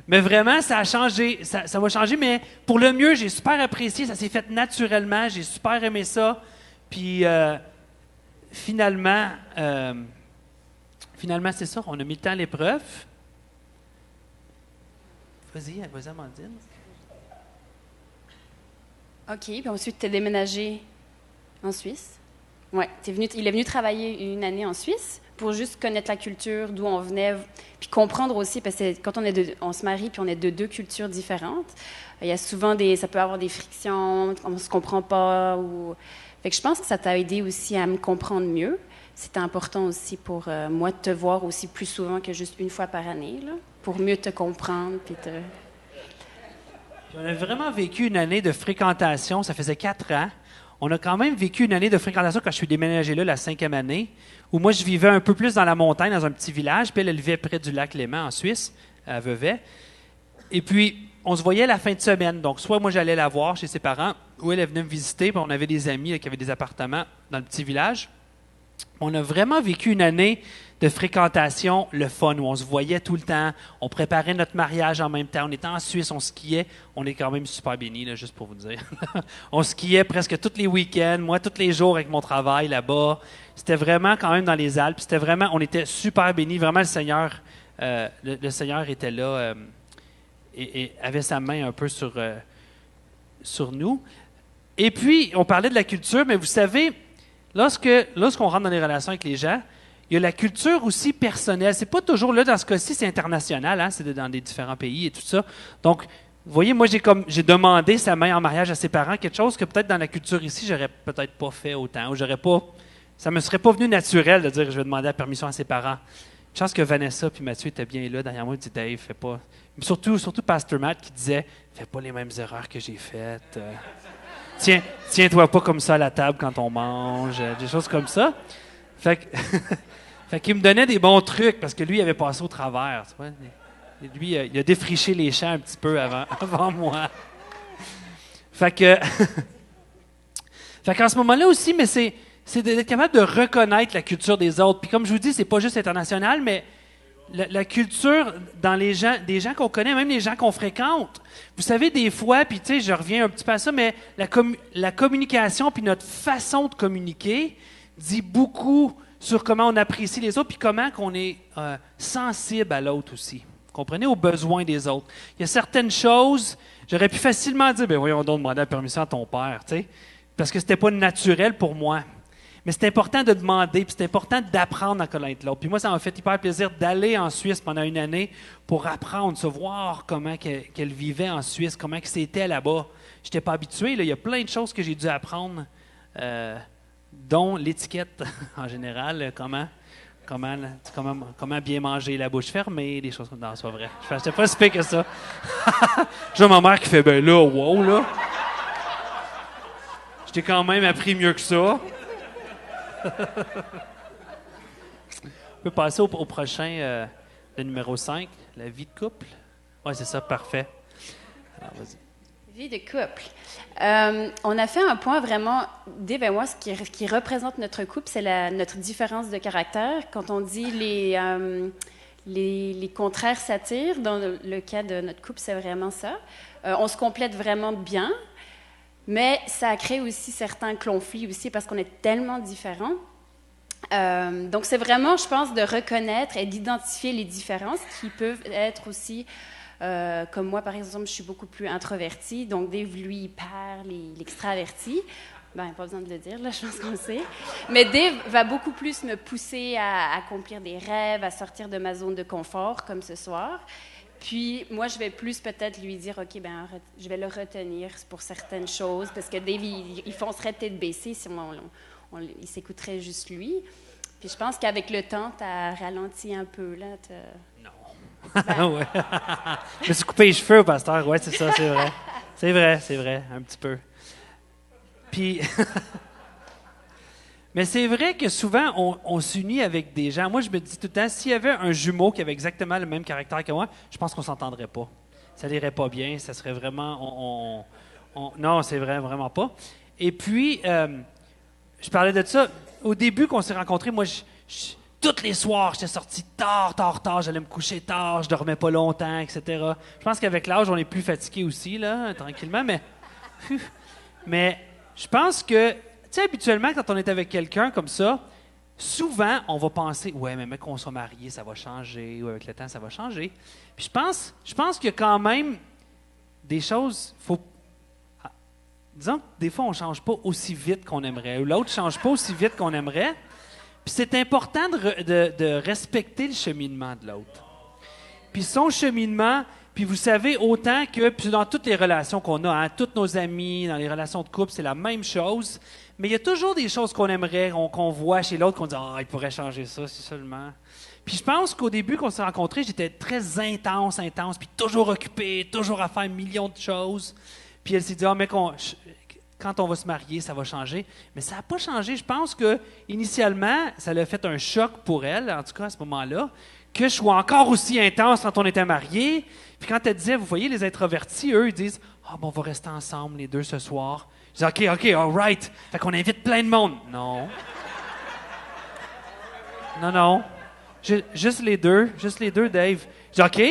Mais vraiment, ça a changé, ça va changer, mais pour le mieux, j'ai super apprécié, ça s'est fait naturellement, j'ai super aimé ça. Puis finalement, c'est ça, on a mis le temps à l'épreuve. Vas-y, Amandine. OK, puis ensuite, tu es déménagé en Suisse. Oui, il est venu travailler une année en Suisse pour juste connaître la culture, d'où on venait, puis comprendre aussi, parce que quand on se marie puis on est de deux cultures différentes, il y a souvent ça peut avoir des frictions, on ne se comprend pas. Fait que je pense que ça t'a aidé aussi à me comprendre mieux. C'était important aussi pour moi de te voir aussi plus souvent que juste une fois par année, là, pour mieux te comprendre. Puis on a vraiment vécu une année de fréquentation, ça faisait 4 ans. On a quand même vécu une année de fréquentation quand je suis déménagé là, la 5e année, où moi, je vivais un peu plus dans la montagne, dans un petit village, puis elle vivait près du lac Léman, en Suisse, à Vevey. Et puis, on se voyait la fin de semaine. Donc, soit moi, j'allais la voir chez ses parents, ou elle venait me visiter, puis on avait des amis là, qui avaient des appartements dans le petit village. On a vraiment vécu une année de fréquentation, le fun, où on se voyait tout le temps, on préparait notre mariage en même temps, on était en Suisse, on skiait, on est quand même super bénis, là, juste pour vous dire. On skiait presque tous les week-ends, moi tous les jours avec mon travail là-bas. C'était vraiment quand même dans les Alpes, c'était vraiment, on était super bénis, vraiment le Seigneur était là et avait sa main un peu sur nous. Et puis, on parlait de la culture, mais vous savez, lorsqu'on rentre dans les relations avec les gens, il y a la culture aussi personnelle. C'est pas toujours là, dans ce cas-ci, c'est international, hein, c'est dans des différents pays et tout ça. Donc, vous voyez, moi, j'ai demandé sa main en mariage à ses parents, quelque chose que peut-être dans la culture ici, j'aurais peut-être pas fait autant, ou ça me serait pas venu naturel de dire je vais demander la permission à ses parents. Une chance que Vanessa puis Mathieu étaient bien là derrière moi, ils disaient Dave, fais pas. Surtout Pastor Matt qui disait fais pas les mêmes erreurs que j'ai faites. Tiens-toi pas comme ça à la table quand on mange, des choses comme ça. Fait qu'il me donnait des bons trucs parce que lui, il avait passé au travers. Tu vois? Lui, il a défriché les champs un petit peu avant moi. Fait qu'en ce moment-là aussi, mais c'est d'être capable de reconnaître la culture des autres. Puis comme je vous dis, c'est pas juste international, mais la culture dans des gens qu'on connaît, même les gens qu'on fréquente. Vous savez, des fois, puis tu sais, je reviens un petit peu à ça, mais la communication puis notre façon de communiquer dit beaucoup sur comment on apprécie les autres puis comment qu'on est sensible à l'autre aussi. Vous comprenez? Aux besoins des autres. Il y a certaines choses, j'aurais pu facilement dire, ben voyons donc demander la permission à ton père, tu sais, parce que c'était pas naturel pour moi. Mais c'est important de demander, puis c'est important d'apprendre à connaître l'autre. Puis moi, ça m'a fait hyper plaisir d'aller en Suisse pendant une année pour apprendre, se voir comment qu'elle vivait en Suisse, comment que c'était là-bas. Je n'étais pas habitué. Là. Il y a plein de choses que j'ai dû apprendre, dont l'étiquette en général, comment bien manger la bouche fermée, des choses comme ça. Non, c'est pas vrai. Je n'étais pas si pire que ça. J'ai ma mère qui fait, ben là, wow, là. Je t'ai quand même appris mieux que ça. On peut passer au prochain, le numéro 5, la vie de couple. Oui, c'est ça, parfait. Alors, vas-y. Vie de couple. On a fait un point vraiment, Dave et moi, ce qui représente notre couple, c'est notre différence de caractère. Quand on dit les contraires s'attirent, dans le cas de notre couple, c'est vraiment ça. On se complète vraiment bien. Mais ça crée aussi certains conflits aussi parce qu'on est tellement différents. Donc, c'est vraiment, je pense, de reconnaître et d'identifier les différences qui peuvent être aussi, comme moi, par exemple, je suis beaucoup plus introvertie. Donc, Dave, lui, il perd l'extraverti. Ben, pas besoin de le dire, là, je pense qu'on le sait. Mais Dave va beaucoup plus me pousser à accomplir des rêves, à sortir de ma zone de confort, comme ce soir. Puis, moi, je vais plus peut-être lui dire, OK, ben, je vais le retenir pour certaines choses, parce que Dave, il foncerait tête baissée si il s'écouterait juste lui. Puis, je pense qu'avec le temps, tu as ralenti un peu, là. Non. Ben, ouais. Je me suis coupé les cheveux, pasteur. Oui, c'est ça, c'est vrai. C'est vrai, un petit peu. Puis... Mais c'est vrai que souvent, on s'unit avec des gens. Moi, je me dis tout le temps, s'il y avait un jumeau qui avait exactement le même caractère que moi, je pense qu'on ne s'entendrait pas. Ça n'irait pas bien, ça serait vraiment... Non, c'est vrai, vraiment pas. Et puis, je parlais de ça. Au début qu'on s'est rencontrés, moi, tous les soirs, j'étais sorti tard, j'allais me coucher tard, je dormais pas longtemps, etc. Je pense qu'avec l'âge, on est plus fatigué aussi, là, tranquillement, mais je pense que, tu sais, habituellement, quand on est avec quelqu'un comme ça, souvent, on va penser, ouais, mais qu'on soit marié, ça va changer, ou avec le temps, ça va changer. Puis je pense qu'il y a quand même des choses, disons que des fois, on ne change pas aussi vite qu'on aimerait, ou l'autre ne change pas aussi vite qu'on aimerait. Puis c'est important de respecter le cheminement de l'autre. Puis son cheminement, puis vous savez, autant que puis dans toutes les relations qu'on a, hein, tous nos amis, dans les relations de couple, c'est la même chose. Mais il y a toujours des choses qu'on aimerait, qu'on voit chez l'autre, qu'on dit « Ah, il pourrait changer ça, si seulement. » Puis je pense qu'au début qu'on s'est rencontrés, j'étais très intense, puis toujours occupé, toujours à faire millions de choses. Puis elle s'est dit « Ah, mais quand on va se marier, ça va changer. » Mais ça n'a pas changé. Je pense que initialement, ça a fait un choc pour elle, en tout cas à ce moment-là, que je sois encore aussi intense quand on était mariés. Puis quand elle disait, vous voyez, les introvertis, eux, ils disent « Ah, bon, on va rester ensemble les deux ce soir. » Je dis « OK, all right. » Fait qu'on invite plein de monde. Non. Non. Juste les deux, Dave. Je dis « OK,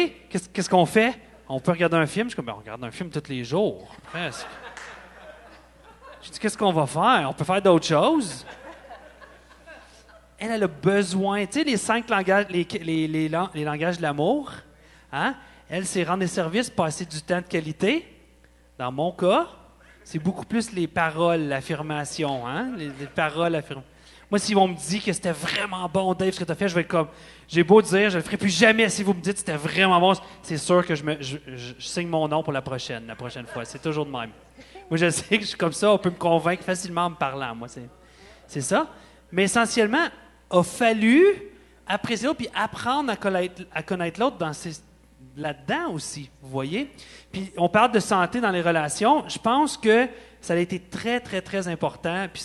qu'est-ce qu'on fait? On peut regarder un film? » Je suis comme « On regarde un film tous les jours, presque. » Je dis « Qu'est-ce qu'on va faire? On peut faire d'autres choses? » Elle a besoin, tu sais, les 5 langages, les langages de l'amour, hein? Elle, c'est rendre des services, passer du temps de qualité. Dans mon cas, c'est beaucoup plus les paroles, l'affirmation, hein? Les paroles, l'affirmation. Moi, s'ils vont me dire que c'était vraiment bon, Dave, ce que tu as fait, je vais être comme, j'ai beau dire, je ne le ferai plus jamais si vous me dites que c'était vraiment bon. C'est sûr que je signe mon nom pour la prochaine fois. C'est toujours de même. Moi, je sais que je suis comme ça, on peut me convaincre facilement en me parlant. Moi, c'est ça. Mais essentiellement, a fallu apprécier l'autre puis apprendre à connaître l'autre là-dedans aussi, vous voyez. Puis on parle de santé dans les relations. Je pense que ça a été très, très, très important, puis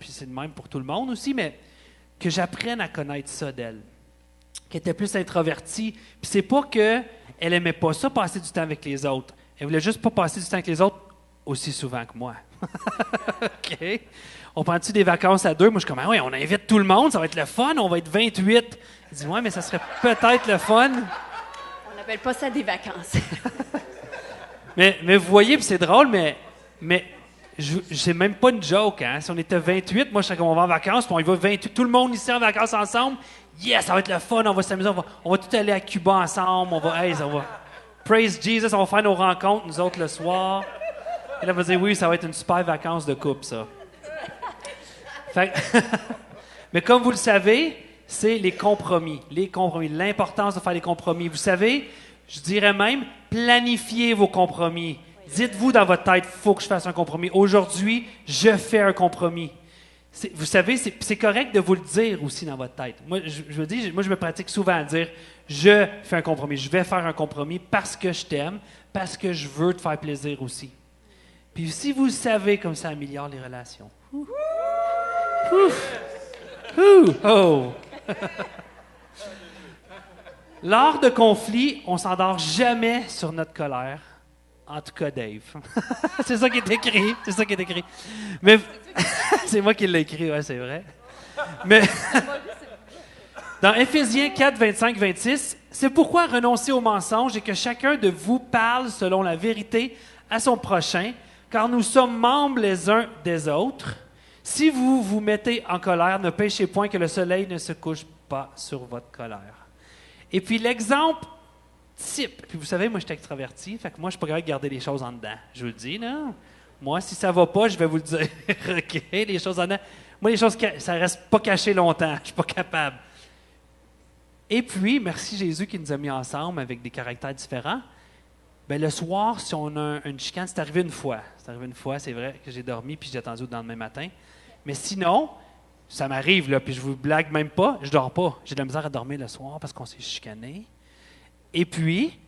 c'est de même pour tout le monde aussi, mais que j'apprenne à connaître ça d'elle. Qu'elle était plus introvertie. Puis c'est pas qu'elle aimait pas ça, passer du temps avec les autres. Elle voulait juste pas passer du temps avec les autres aussi souvent que moi. OK? On prend-tu des vacances à deux? Moi, je suis comme, ah oui, on invite tout le monde, ça va être le fun, on va être 28. Il dit, ouais, mais ça serait peut-être le fun. On n'appelle pas ça des vacances. mais vous voyez, puis c'est drôle, mais c'est même pas une joke, hein? Si on était 28, moi, je serais comme, on va en vacances, puis on y va 28, tout le monde ici en vacances ensemble. Yes, ça va être le fun, on va s'amuser, on va tout aller à Cuba ensemble, on va praise Jesus, on va faire nos rencontres, nous autres, le soir. Et là, on va dire, oui, ça va être une super vacance de couple, ça. Mais comme vous le savez, c'est les compromis. L'importance de faire les compromis. Vous savez, je dirais même, planifiez vos compromis. Dites-vous dans votre tête, il faut que je fasse un compromis. Aujourd'hui, je fais un compromis. Vous savez, c'est correct de vous le dire aussi dans votre tête. Moi, je me pratique souvent à dire, je fais un compromis. Je vais faire un compromis parce que je t'aime, parce que je veux te faire plaisir aussi. Puis si vous le savez, comme ça améliore les relations. Oh! Lors de conflits, on ne s'endort jamais sur notre colère. En tout cas, Dave. C'est ça qui est écrit. Mais c'est moi qui l'ai écrit, ouais, c'est vrai. Mais dans Éphésiens 4, 25, 26, c'est pourquoi renoncer au mensonge et que chacun de vous parle selon la vérité à son prochain, car nous sommes membres les uns des autres. Si vous vous mettez en colère, ne péchez point que le soleil ne se couche pas sur votre colère. Et puis l'exemple type, puis vous savez, moi je suis extraverti, fait que moi je suis pas capable de garder les choses en dedans. Je vous le dis, là. Moi, si ça va pas, je vais vous le dire. OK, les choses en dedans. Moi, les choses, ça reste pas caché longtemps. Je suis pas capable. Et puis, merci Jésus qui nous a mis ensemble avec des caractères différents. Bien, le soir, si on a une chicane, c'est arrivé une fois. C'est vrai que j'ai dormi puis j'ai attendu le lendemain matin. Mais sinon, ça m'arrive, là, puis je vous blague même pas, je dors pas. J'ai de la misère à dormir le soir parce qu'on s'est chicané. Et puis,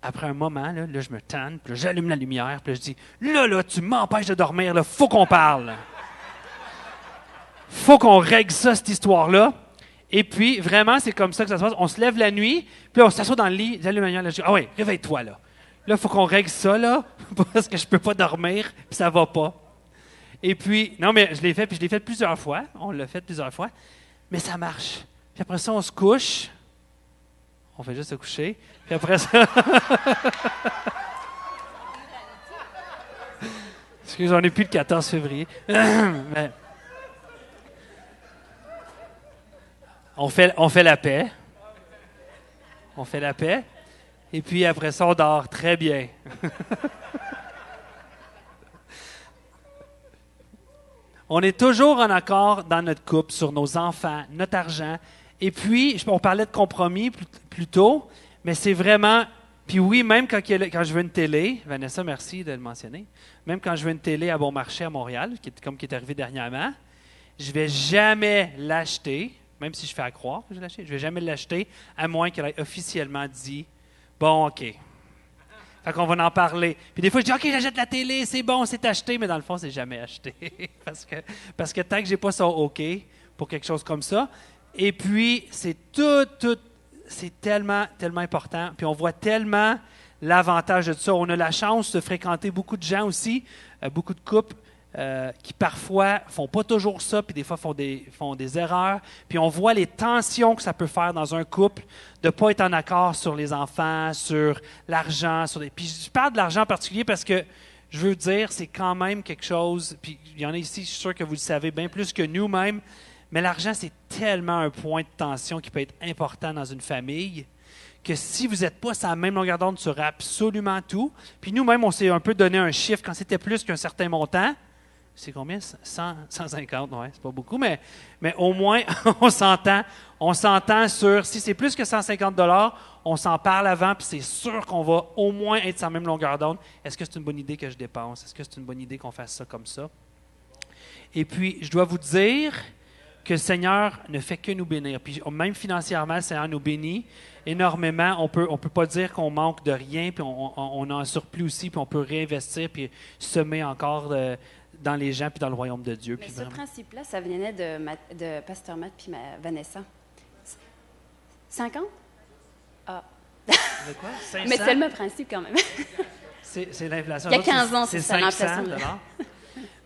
après un moment, là je me tanne, puis là, j'allume la lumière, puis là, je dis « Là, tu m'empêches de dormir, là, faut qu'on parle. Faut qu'on règle ça, cette histoire-là. » Et puis, vraiment, c'est comme ça que ça se passe. On se lève la nuit, puis là, on s'assoit dans le lit, j'allume la lumière, là, je dis « Ah oui, réveille-toi, là. Là, il faut qu'on règle ça, là, parce que je peux pas dormir, puis ça va pas. » Et puis, non, mais je l'ai fait, puis je l'ai fait plusieurs fois. On l'a fait plusieurs fois. Mais ça marche. Puis après ça, on se couche. On fait juste se coucher. Puis après ça... Excusez, on n'est plus le 14 février. Mais... On fait la paix. On fait la paix. Et puis après ça, on dort très bien. On est toujours en accord dans notre couple sur nos enfants, notre argent. Et puis, on parlait de compromis plus tôt, mais c'est vraiment... Puis oui, même quand je veux une télé, Vanessa, merci de le mentionner, même quand je veux une télé à Bon Marché à Montréal, qui est arrivé dernièrement, je ne vais jamais l'acheter, même si je fais à croire que je l'achète, je ne vais jamais l'acheter, à moins qu'elle ait officiellement dit « Bon, OK ». Fait qu'on va en parler. Puis des fois, je dis « OK, j'achète la télé, c'est bon, c'est acheté », mais dans le fond, c'est jamais acheté. parce que tant que je n'ai pas son OK pour quelque chose comme ça, et puis c'est c'est tellement, tellement important. Puis on voit tellement l'avantage de ça. On a la chance de fréquenter beaucoup de gens aussi, beaucoup de couples qui parfois font pas toujours ça, puis des fois font des erreurs. Puis on voit les tensions que ça peut faire dans un couple de ne pas être en accord sur les enfants, sur l'argent. Puis je parle de l'argent en particulier parce que je veux dire, c'est quand même quelque chose, puis il y en a ici, je suis sûr que vous le savez bien plus que nous-mêmes, mais l'argent, c'est tellement un point de tension qui peut être important dans une famille que si vous n'êtes pas sur la même longueur d'onde sur absolument tout, puis nous-mêmes, on s'est un peu donné un chiffre quand c'était plus qu'un certain montant. C'est combien? 150, ouais, c'est pas beaucoup, mais au moins, on s'entend sur, si c'est plus que 150 $, on s'en parle avant, puis c'est sûr qu'on va au moins être sur la même longueur d'onde. Est-ce que c'est une bonne idée que je dépense? Est-ce que c'est une bonne idée qu'on fasse ça comme ça? Et puis, je dois vous dire que le Seigneur ne fait que nous bénir. Puis même financièrement, le Seigneur nous bénit énormément. On peut pas dire qu'on manque de rien, puis on a un surplus aussi, puis on peut réinvestir, puis semer encore dans les gens, puis dans le royaume de Dieu. Mais puis ce principe-là, ça venait de Pasteur Matt puis Vanessa. 50? Ah. De quoi? 500? Mais c'est le même principe quand même. C'est l'inflation. Il y a 15 ans, c'est ça, 500 l'inflation. $.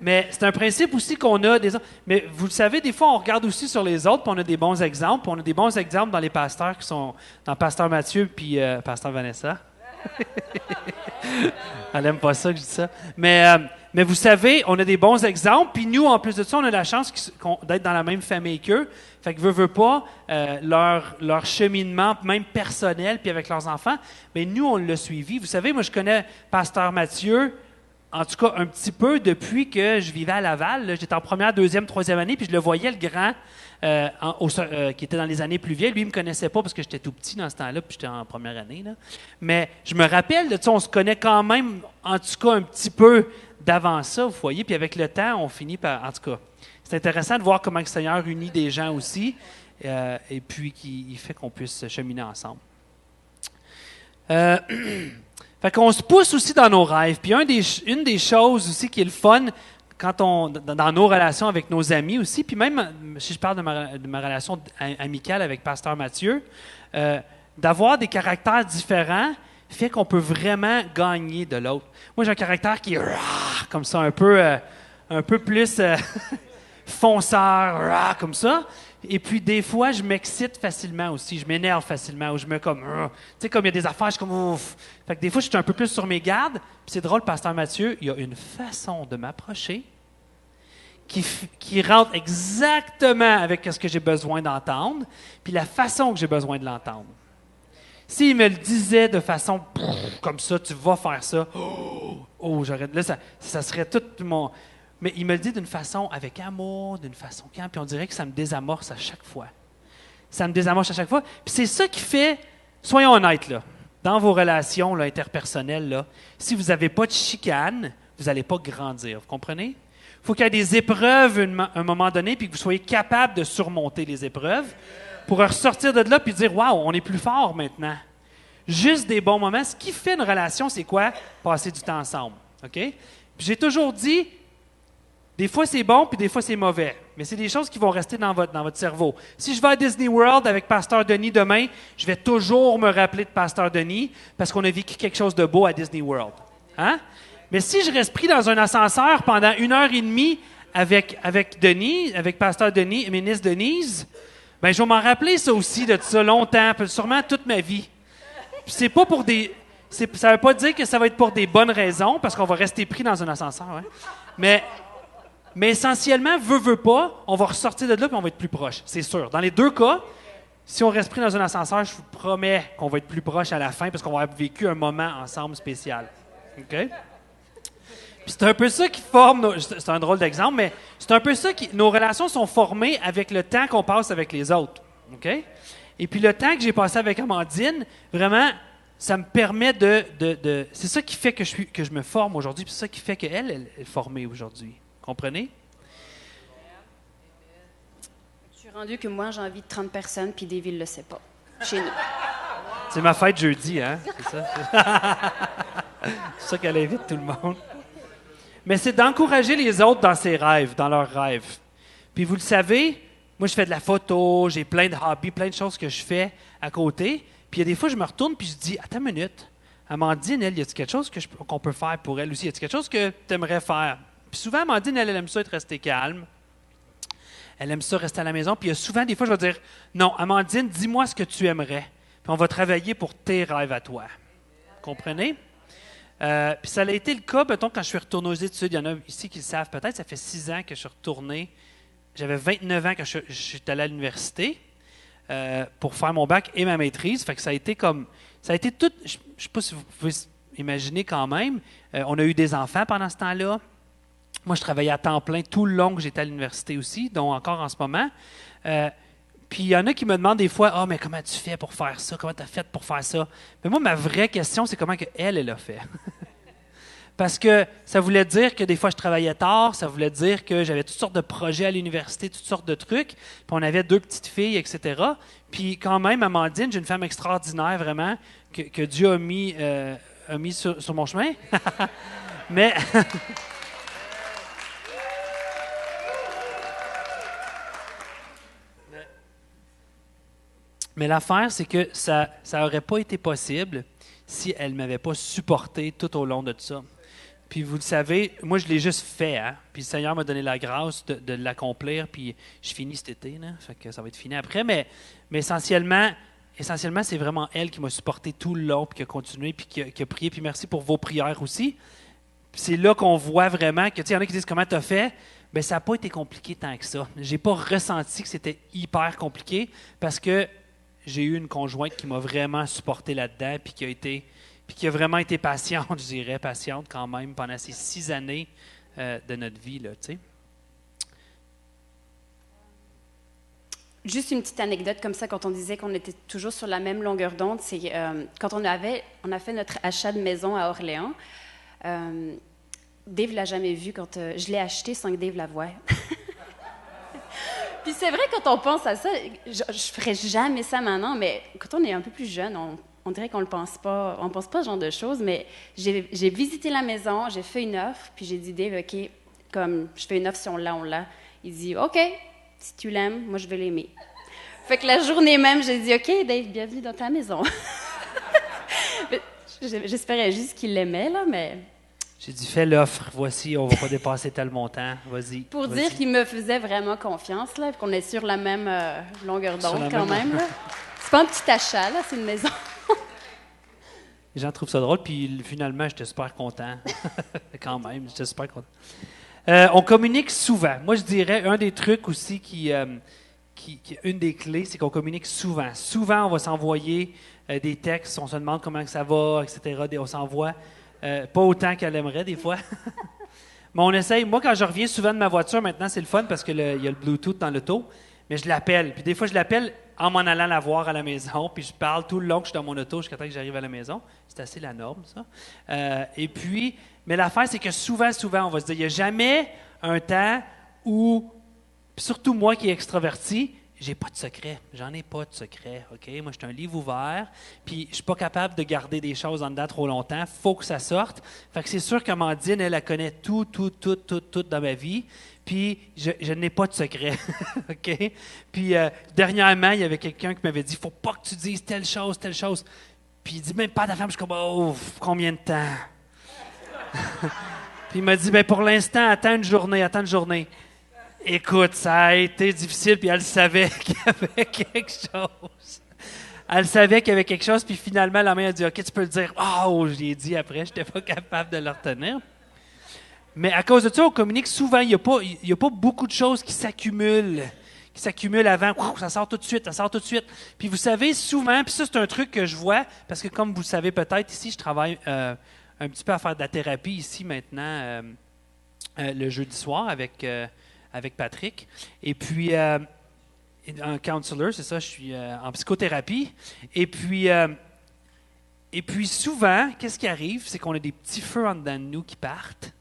Mais c'est un principe aussi qu'on a mais vous le savez, des fois, on regarde aussi sur les autres, puis on a des bons exemples. Puis on a des bons exemples dans les pasteurs qui sont dans Pasteur Mathieu puis Pasteur Vanessa. Elle n'aime pas ça que je dis ça. Mais vous savez, on a des bons exemples. Puis nous, en plus de ça, on a la chance d'être dans la même famille qu'eux. Fait que veut pas, leur cheminement, même personnel, puis avec leurs enfants, mais nous, on l'a suivi. Vous savez, moi, je connais Pasteur Mathieu, en tout cas un petit peu depuis que je vivais à Laval. Là, j'étais en première, deuxième, troisième année, puis je le voyais, le grand, qui était dans les années plus vieilles. Lui, il ne me connaissait pas parce que j'étais tout petit dans ce temps-là, puis j'étais en première année. Là. Mais je me rappelle, de ça, on se connaît quand même, en tout cas, un petit peu d'avant ça, vous voyez. Puis avec le temps, on finit par... En tout cas, c'est intéressant de voir comment le Seigneur unit des gens aussi, et puis qu'il fait qu'on puisse cheminer ensemble. Fait qu'on se pousse aussi dans nos rêves. Puis une des choses aussi qui est le fun dans nos relations avec nos amis aussi, puis même si je parle de ma relation amicale avec Pasteur Mathieu, d'avoir des caractères différents fait qu'on peut vraiment gagner de l'autre. Moi, j'ai un caractère qui est comme ça, un peu plus fonceur, comme ça. Et puis, des fois, je m'excite facilement aussi. Je m'énerve facilement. Ou je me comme... Tu sais, comme il y a des affaires, je suis comme... Ouf. Fait que des fois, je suis un peu plus sur mes gardes. Puis c'est drôle, Pasteur Mathieu, il y a une façon de m'approcher qui rentre exactement avec ce que j'ai besoin d'entendre, puis la façon que j'ai besoin de l'entendre. S'il me le disait de façon comme ça, tu vas faire ça, j'arrête. Là, ça serait tout mon... Mais il me le dit d'une façon avec amour, d'une façon calme, puis on dirait que ça me désamorce à chaque fois. Ça me désamorce à chaque fois. Puis c'est ça qui fait, soyons honnêtes, là, dans vos relations là, interpersonnelles, là, si vous n'avez pas de chicane, vous n'allez pas grandir. Vous comprenez? Il faut qu'il y ait des épreuves à un moment donné, puis que vous soyez capable de surmonter les épreuves pour ressortir de là puis dire « Wow, on est plus fort maintenant ». Juste des bons moments. Ce qui fait une relation, c'est quoi? Passer du temps ensemble. OK? Puis j'ai toujours dit, des fois c'est bon, puis des fois c'est mauvais. Mais c'est des choses qui vont rester dans votre cerveau. Si je vais à Disney World avec Pasteur Denis demain, je vais toujours me rappeler de Pasteur Denis parce qu'on a vécu quelque chose de beau à Disney World. Hein? Mais si je reste pris dans un ascenseur pendant 1h30 avec Denis, avec Pasteur Denis et ministre Denise, ben je vais m'en rappeler ça aussi de ça longtemps, sûrement toute ma vie. Puis c'est pas pour des... ça veut pas dire que ça va être pour des bonnes raisons, parce qu'on va rester pris dans un ascenseur, hein. Mais essentiellement, veut pas, on va ressortir de là et on va être plus proche, c'est sûr. Dans les deux cas, si on reste pris dans un ascenseur, je vous promets qu'on va être plus proche à la fin parce qu'on va avoir vécu un moment ensemble spécial. OK? Puis c'est un peu ça qui forme... c'est un drôle d'exemple, mais c'est un peu ça qui... Nos relations sont formées avec le temps qu'on passe avec les autres. OK? Et puis le temps que j'ai passé avec Amandine, vraiment, ça me permet de c'est ça qui fait que je me forme aujourd'hui, puis c'est ça qui fait qu'elle est formée aujourd'hui. Comprenez? Je suis rendue que moi, j'ai envie de 30 personnes, puis Dave, il le sait pas, chez nous. C'est ma fête jeudi, hein? C'est ça? C'est ça qu'elle invite tout le monde. Mais c'est d'encourager les autres dans ses rêves, dans leurs rêves. Puis vous le savez, moi, je fais de la photo, j'ai plein de hobbies, plein de choses que je fais à côté. Puis il y a des fois, je me retourne puis je dis, attends une minute, Amandine, elle, y a-t-il quelque chose qu'on peut faire pour elle aussi? Y a-t-il quelque chose que tu aimerais faire? Puis souvent, Amandine, elle aime ça être restée calme. Elle aime ça rester à la maison. Puis il y a souvent, des fois, je vais dire, non, Amandine, dis-moi ce que tu aimerais. Puis on va travailler pour tes rêves à toi. Comprenez? Puis ça a été le cas, mettons, quand je suis retourné aux études. Il y en a ici qui le savent peut-être. Ça fait 6 ans que je suis retourné. J'avais 29 ans quand je suis allé à l'université pour faire mon bac et ma maîtrise. Fait que ça a été comme... Ça a été tout... Je ne sais pas si vous pouvez imaginer quand même. On a eu des enfants pendant ce temps-là. Moi, je travaillais à temps plein tout le long que j'étais à l'université aussi, dont encore en ce moment. Puis il y en a qui me demandent des fois, « Ah, mais comment tu fais pour faire ça? Comment tu as fait pour faire ça? » Mais moi, ma vraie question, c'est comment elle a fait. Parce que ça voulait dire que des fois, je travaillais tard, ça voulait dire que j'avais toutes sortes de projets à l'université, toutes sortes de trucs, puis on avait 2 petites filles, etc. Puis quand même, Amandine, j'ai une femme extraordinaire, vraiment, que Dieu a mis sur mon chemin. Mais... Mais l'affaire, c'est que ça n'aurait pas été possible si elle ne m'avait pas supporté tout au long de tout ça. Puis vous le savez, moi, je l'ai juste fait. Hein? Puis le Seigneur m'a donné la grâce de l'accomplir. Puis je finis cet été. Là, fait que ça va être fini après. Mais essentiellement, c'est vraiment elle qui m'a supporté tout le long, puis qui a continué, puis qui a prié. Puis merci pour vos prières aussi. Puis c'est là qu'on voit vraiment que, tu sais, il y en a qui disent comment tu as fait. Bien, ça n'a pas été compliqué tant que ça. Je n'ai pas ressenti que c'était hyper compliqué parce que j'ai eu une conjointe qui m'a vraiment supporté là-dedans, puis qui a vraiment été patiente, je dirais, patiente quand même, pendant ces 6 années de notre vie, là, tu sais. Juste une petite anecdote comme ça, quand on disait qu'on était toujours sur la même longueur d'onde, c'est quand on a fait notre achat de maison à Orléans, Dave l'a jamais vu quand je l'ai acheté sans que Dave la voie. Puis c'est vrai, quand on pense à ça, je ferais jamais ça maintenant, mais quand on est un peu plus jeune, on dirait qu'on ne pense pas à ce genre de choses, mais j'ai visité la maison, j'ai fait une offre, puis j'ai dit, Dave, OK, comme je fais une offre, si on l'a. Il dit, OK, si tu l'aimes, moi je vais l'aimer. Fait que la journée même, j'ai dit, OK, Dave, bienvenue dans ta maison. J'espérais juste qu'il l'aimait, là, mais... J'ai dit, fais l'offre, voici, on ne va pas dépasser tel montant, vas-y. Pour dire qu'il me faisait vraiment confiance, là, qu'on est sur la même longueur d'onde quand même. Là. C'est pas un petit achat, là, c'est une maison. Les gens trouvent ça drôle, puis finalement, j'étais super content. Quand même, j'étais super content. On communique souvent. Moi, je dirais, un des trucs aussi une des clés, c'est qu'on communique souvent. Souvent, on va s'envoyer des textes, on se demande comment ça va, etc. On s'envoie... pas autant qu'elle aimerait, des fois. Mais on essaye. Moi, quand je reviens souvent de ma voiture, maintenant, c'est le fun parce qu'il y a le Bluetooth dans l'auto. Mais je l'appelle. Puis des fois, je l'appelle en m'en allant la voir à la maison. Puis je parle tout le long que je suis dans mon auto jusqu'à temps que j'arrive à la maison. C'est assez la norme, ça. Et puis, mais l'affaire, c'est que souvent, on va se dire, il n'y a jamais un temps où, surtout moi qui est extraverti, j'ai pas de secret. J'en ai pas de secret, OK? Moi, je suis un livre ouvert, puis je suis pas capable de garder des choses en dedans trop longtemps. Faut que ça sorte. Fait que c'est sûr qu'Amandine, elle connaît tout dans ma vie, puis je n'ai pas de secret, OK? Puis dernièrement, il y avait quelqu'un qui m'avait dit, faut pas que tu dises telle chose. Puis il dit, même pas ta femme. Je suis comme, oh, combien de temps? Puis il m'a dit, ben pour l'instant, attends une journée. Écoute, ça a été difficile, puis elle savait qu'il y avait quelque chose. Elle savait qu'il y avait quelque chose, puis finalement, la mère a dit, OK, tu peux le dire. Oh, je l'ai dit après, je n'étais pas capable de le retenir. Mais à cause de ça, on communique souvent. Il n'y a pas beaucoup de choses qui s'accumulent avant. Ouh, ça sort tout de suite. Puis vous savez, souvent, puis ça, c'est un truc que je vois, parce que comme vous le savez peut-être, ici, je travaille un petit peu à faire de la thérapie ici maintenant, le jeudi soir avec Patrick. Et puis, un counselor, c'est ça, je suis en psychothérapie. Et puis souvent, qu'est-ce qui arrive? C'est qu'on a des petits feux en dedans de nous qui partent,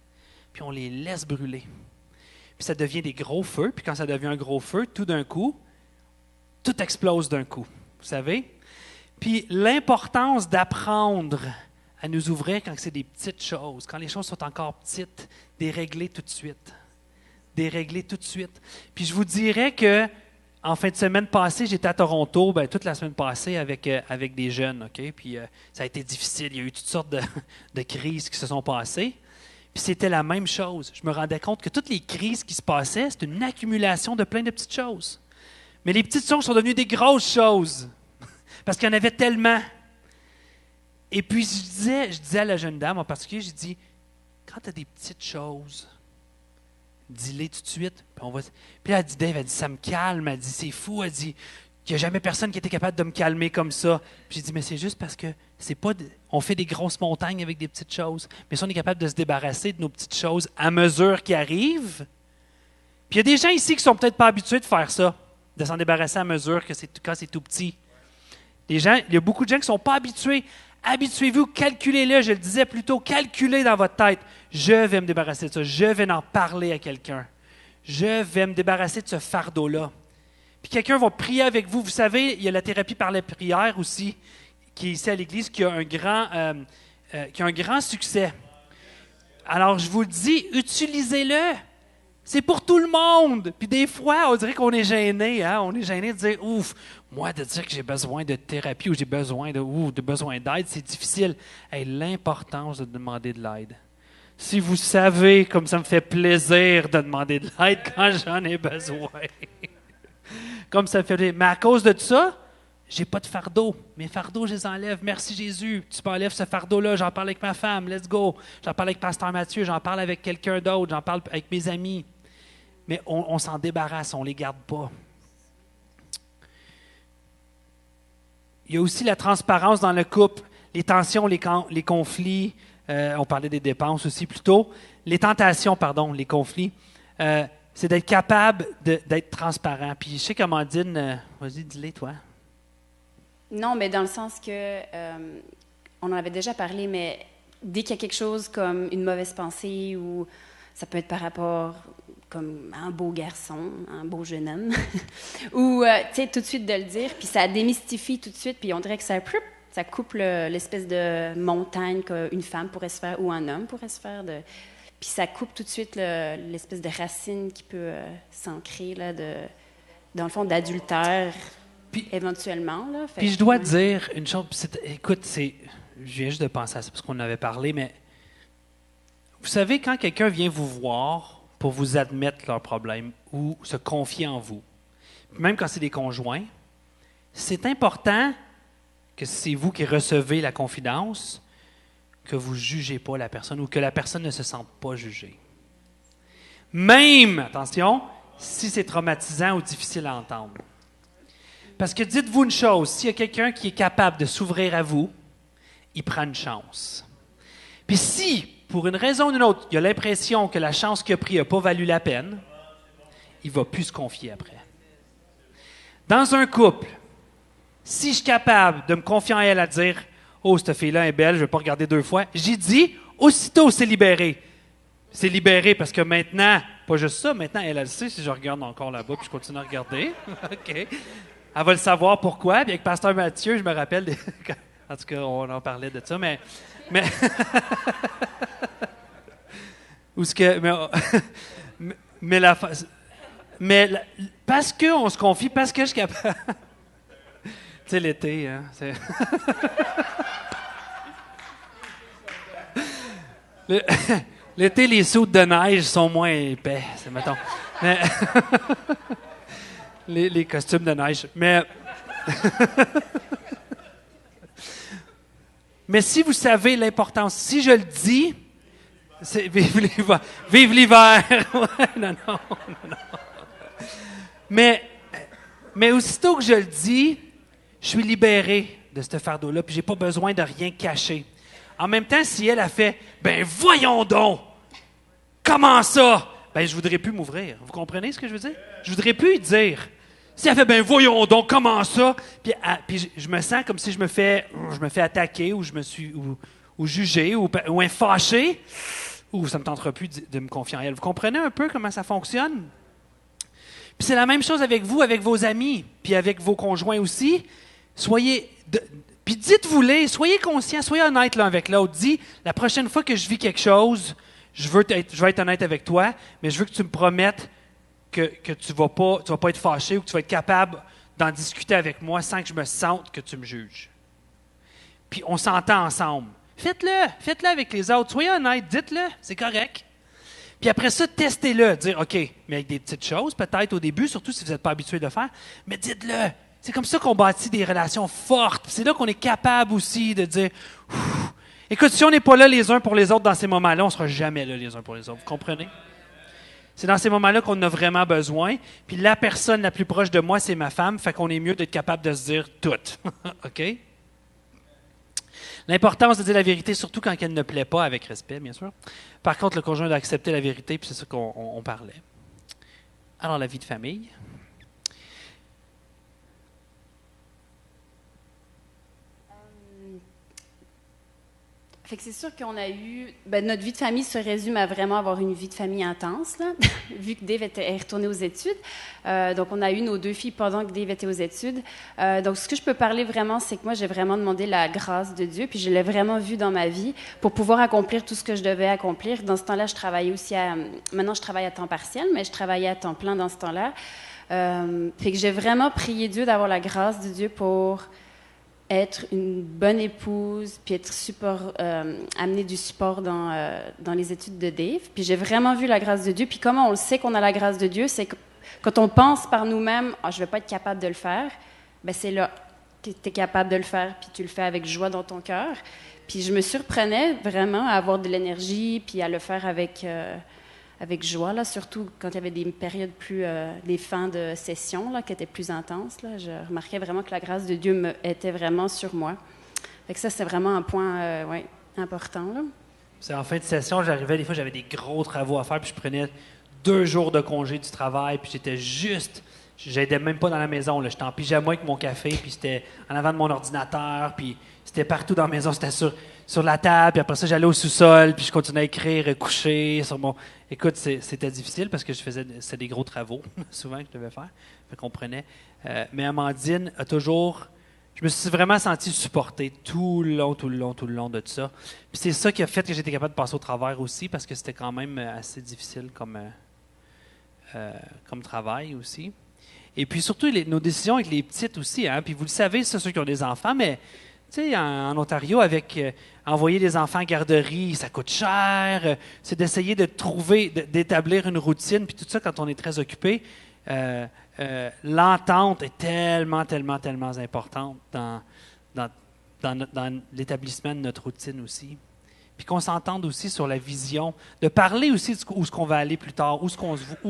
puis on les laisse brûler. Puis ça devient des gros feux, puis quand ça devient un gros feu, tout d'un coup, tout explose d'un coup, vous savez? Puis l'importance d'apprendre à nous ouvrir quand c'est des petites choses, quand les choses sont encore petites, dérégler tout de suite. Puis je vous dirais que en fin de semaine passée, j'étais à Toronto, toute la semaine passée avec des jeunes, OK? Puis ça a été difficile, il y a eu toutes sortes de crises qui se sont passées. Puis c'était la même chose. Je me rendais compte que toutes les crises qui se passaient, c'était une accumulation de plein de petites choses. Mais les petites choses sont devenues des grosses choses. Parce qu'il y en avait tellement. Et puis je disais à la jeune dame en particulier, j'ai dit, quand tu as des petites choses, dis-les tout de suite. Puis elle a dit, Dave, elle dit, ça me calme. Elle dit, c'est fou. Elle dit, qu'il n'y a jamais personne qui était capable de me calmer comme ça. Puis j'ai dit, mais c'est juste parce que c'est pas on fait des grosses montagnes avec des petites choses. Mais si on est capable de se débarrasser de nos petites choses à mesure qu'ils arrivent. Puis il y a des gens ici qui ne sont peut-être pas habitués de faire ça, de s'en débarrasser à mesure quand c'est tout petit. Il y a beaucoup de gens qui ne sont pas habitués. Habituez-vous, calculez-le, je le disais plus tôt, calculez dans votre tête. Je vais me débarrasser de ça, je vais en parler à quelqu'un. Je vais me débarrasser de ce fardeau-là. Puis quelqu'un va prier avec vous. Vous savez, il y a la thérapie par la prière aussi, qui est ici à l'Église, qui a un grand succès. Alors, je vous le dis, utilisez-le. C'est pour tout le monde. Puis des fois, on dirait qu'on est gêné. Hein? On est gêné de dire, ouf, moi, de dire que j'ai besoin de thérapie ou j'ai besoin d'aide, c'est difficile. Hey, l'importance de demander de l'aide. Si vous savez comme ça me fait plaisir de demander de l'aide quand j'en ai besoin. Comme ça me fait plaisir. Mais à cause de ça, j'ai pas de fardeau. Mes fardeaux, je les enlève. Merci Jésus. Tu m'enlèves ce fardeau-là. J'en parle avec ma femme. Let's go. J'en parle avec Pasteur Mathieu. J'en parle avec quelqu'un d'autre. J'en parle avec mes amis. Mais on s'en débarrasse. On ne les garde pas. Il y a aussi la transparence dans le couple. Les tensions, les conflits. On parlait des dépenses aussi plus tôt. Les tentations, les conflits. C'est d'être capable d'être transparent. Puis je sais qu'Amandine, vas-y, dis-les, toi. Non, mais dans le sens que, on en avait déjà parlé, mais dès qu'il y a quelque chose comme une mauvaise pensée ou ça peut être par rapport comme à un beau garçon, un beau jeune homme, ou, tu sais, tout de suite de le dire, puis ça démystifie tout de suite, puis on dirait que ça coupe l'espèce de montagne qu'une femme pourrait se faire ou un homme pourrait se faire. Puis ça coupe tout de suite l'espèce de racine qui peut s'ancrer, là, dans le fond, d'adultère, puis, éventuellement. Là. Puis je dois dire une chose, écoute, je viens juste de penser à ça parce qu'on en avait parlé, mais vous savez, quand quelqu'un vient vous voir pour vous admettre leurs problèmes ou se confier en vous, même quand c'est des conjoints, c'est important que c'est vous qui recevez la confidence, que vous ne jugez pas la personne ou que la personne ne se sente pas jugée. Même, attention, si c'est traumatisant ou difficile à entendre. Parce que dites-vous une chose, s'il y a quelqu'un qui est capable de s'ouvrir à vous, il prend une chance. Puis si, pour une raison ou une autre, il a l'impression que la chance qu'il a prise n'a pas valu la peine, il ne va plus se confier après. Dans un couple, si je suis capable de me confier en elle à dire « Oh, cette fille-là est belle, je ne vais pas regarder deux fois », j'ai dit, aussitôt, c'est libéré. C'est libéré parce que maintenant, pas juste ça, maintenant, elle le sait si je regarde encore là-bas puis je continue à regarder. OK. Elle va le savoir pourquoi. Puis avec Pasteur Mathieu, je me rappelle, en tout cas, on en parlait de ça, mais parce qu'on se confie, parce que je suis capable. Tu sais, l'été, hein. Le- L'été, les soutes de neige sont moins épais, c'est mettons. Mais les costumes de neige. Mais si vous savez l'importance, si je le dis, c'est vive l'hiver. Vive l'hiver! Ouais, non. Mais aussitôt que je le dis, je suis libéré de ce fardeau-là, puis j'ai pas besoin de rien cacher. En même temps, si elle a fait « Ben voyons donc! Comment ça? » Ben je voudrais plus m'ouvrir. Vous comprenez ce que je veux dire? Je voudrais plus y dire. Si elle fait « Ben voyons donc! Comment ça? » Puis je me sens comme si je me fais attaquer ou je me suis ou jugé ou fâché, ou ça me tentera plus de me confier en elle. Vous comprenez un peu comment ça fonctionne? Puis c'est la même chose avec vous, avec vos amis, puis avec vos conjoints aussi. Puis dites-vous-les, soyez conscients, soyez honnêtes l'un avec l'autre. Dis, la prochaine fois que je vis quelque chose, je vais être honnête avec toi, mais je veux que tu me promettes que tu vas pas être fâché ou que tu vas être capable d'en discuter avec moi sans que je me sente que tu me juges. Puis on s'entend ensemble. Faites-le avec les autres. Soyez honnêtes, dites-le, c'est correct. Puis après ça, testez-le, dire, OK, mais avec des petites choses, peut-être au début, surtout si vous n'êtes pas habitué de le faire, mais dites-le. C'est comme ça qu'on bâtit des relations fortes. Puis c'est là qu'on est capable aussi de dire, écoute, si on n'est pas là les uns pour les autres dans ces moments-là, on ne sera jamais là les uns pour les autres. Vous comprenez? C'est dans ces moments-là qu'on a vraiment besoin. Puis la personne la plus proche de moi, c'est ma femme, fait qu'on est mieux d'être capable de se dire tout. OK? L'importance de dire la vérité, surtout quand elle ne plaît pas, avec respect, bien sûr. Par contre, le conjoint doit accepter la vérité, puis c'est ça qu'on parlait. Alors, la vie de famille. Fait que c'est sûr qu'on a eu... notre vie de famille se résume à vraiment avoir une vie de famille intense, là, vu que Dave est retourné aux études. Donc, on a eu nos 2 filles pendant que Dave était aux études. Donc, ce que je peux parler vraiment, c'est que moi, j'ai vraiment demandé la grâce de Dieu, puis je l'ai vraiment vu dans ma vie pour pouvoir accomplir tout ce que je devais accomplir. Dans ce temps-là, je travaillais aussi Maintenant, je travaille à temps partiel, mais je travaillais à temps plein dans ce temps-là. Fait que j'ai vraiment prié Dieu d'avoir la grâce de Dieu pour être une bonne épouse, puis amener du support dans les études de Dave. Puis j'ai vraiment vu la grâce de Dieu. Puis comment on le sait qu'on a la grâce de Dieu, c'est que quand on pense par nous-mêmes, je ne vais pas être capable de le faire, ben c'est là que tu es capable de le faire, puis tu le fais avec joie dans ton cœur. Puis je me surprenais vraiment à avoir de l'énergie, puis à le faire avec joie, là, surtout quand il y avait des périodes des fins de session là, qui étaient plus intenses. Là, je remarquais vraiment que la grâce de Dieu était vraiment sur moi. Fait que ça, c'est vraiment un point important. Là. C'est en fin de session, j'arrivais, des fois, j'avais des gros travaux à faire, puis je prenais 2 jours de congé du travail, puis j'aidais même pas dans la maison. Là. J'étais en pyjama avec mon café, puis c'était en avant de mon ordinateur, puis c'était partout dans la maison, c'était sur la table, puis après ça, j'allais au sous-sol, puis je continuais à écrire, coucher sur mon... Écoute, c'était difficile parce que c'était des gros travaux, souvent, que je devais faire. Fait qu'on prenait. Mais Amandine a toujours... Je me suis vraiment senti supporté tout le long de tout ça. Puis c'est ça qui a fait que j'étais capable de passer au travers aussi, parce que c'était quand même assez difficile comme travail aussi. Et puis surtout, nos décisions avec les petites aussi. Hein? Puis vous le savez, c'est ceux qui ont des enfants, mais... Tu sais, en Ontario, envoyer des enfants à garderie, ça coûte cher. C'est d'essayer d'établir une routine, puis tout ça, quand on est très occupé, l'entente est tellement importante dans l'établissement de notre routine aussi. Puis qu'on s'entende aussi sur la vision, de parler aussi de où est-ce qu'on va aller plus tard, où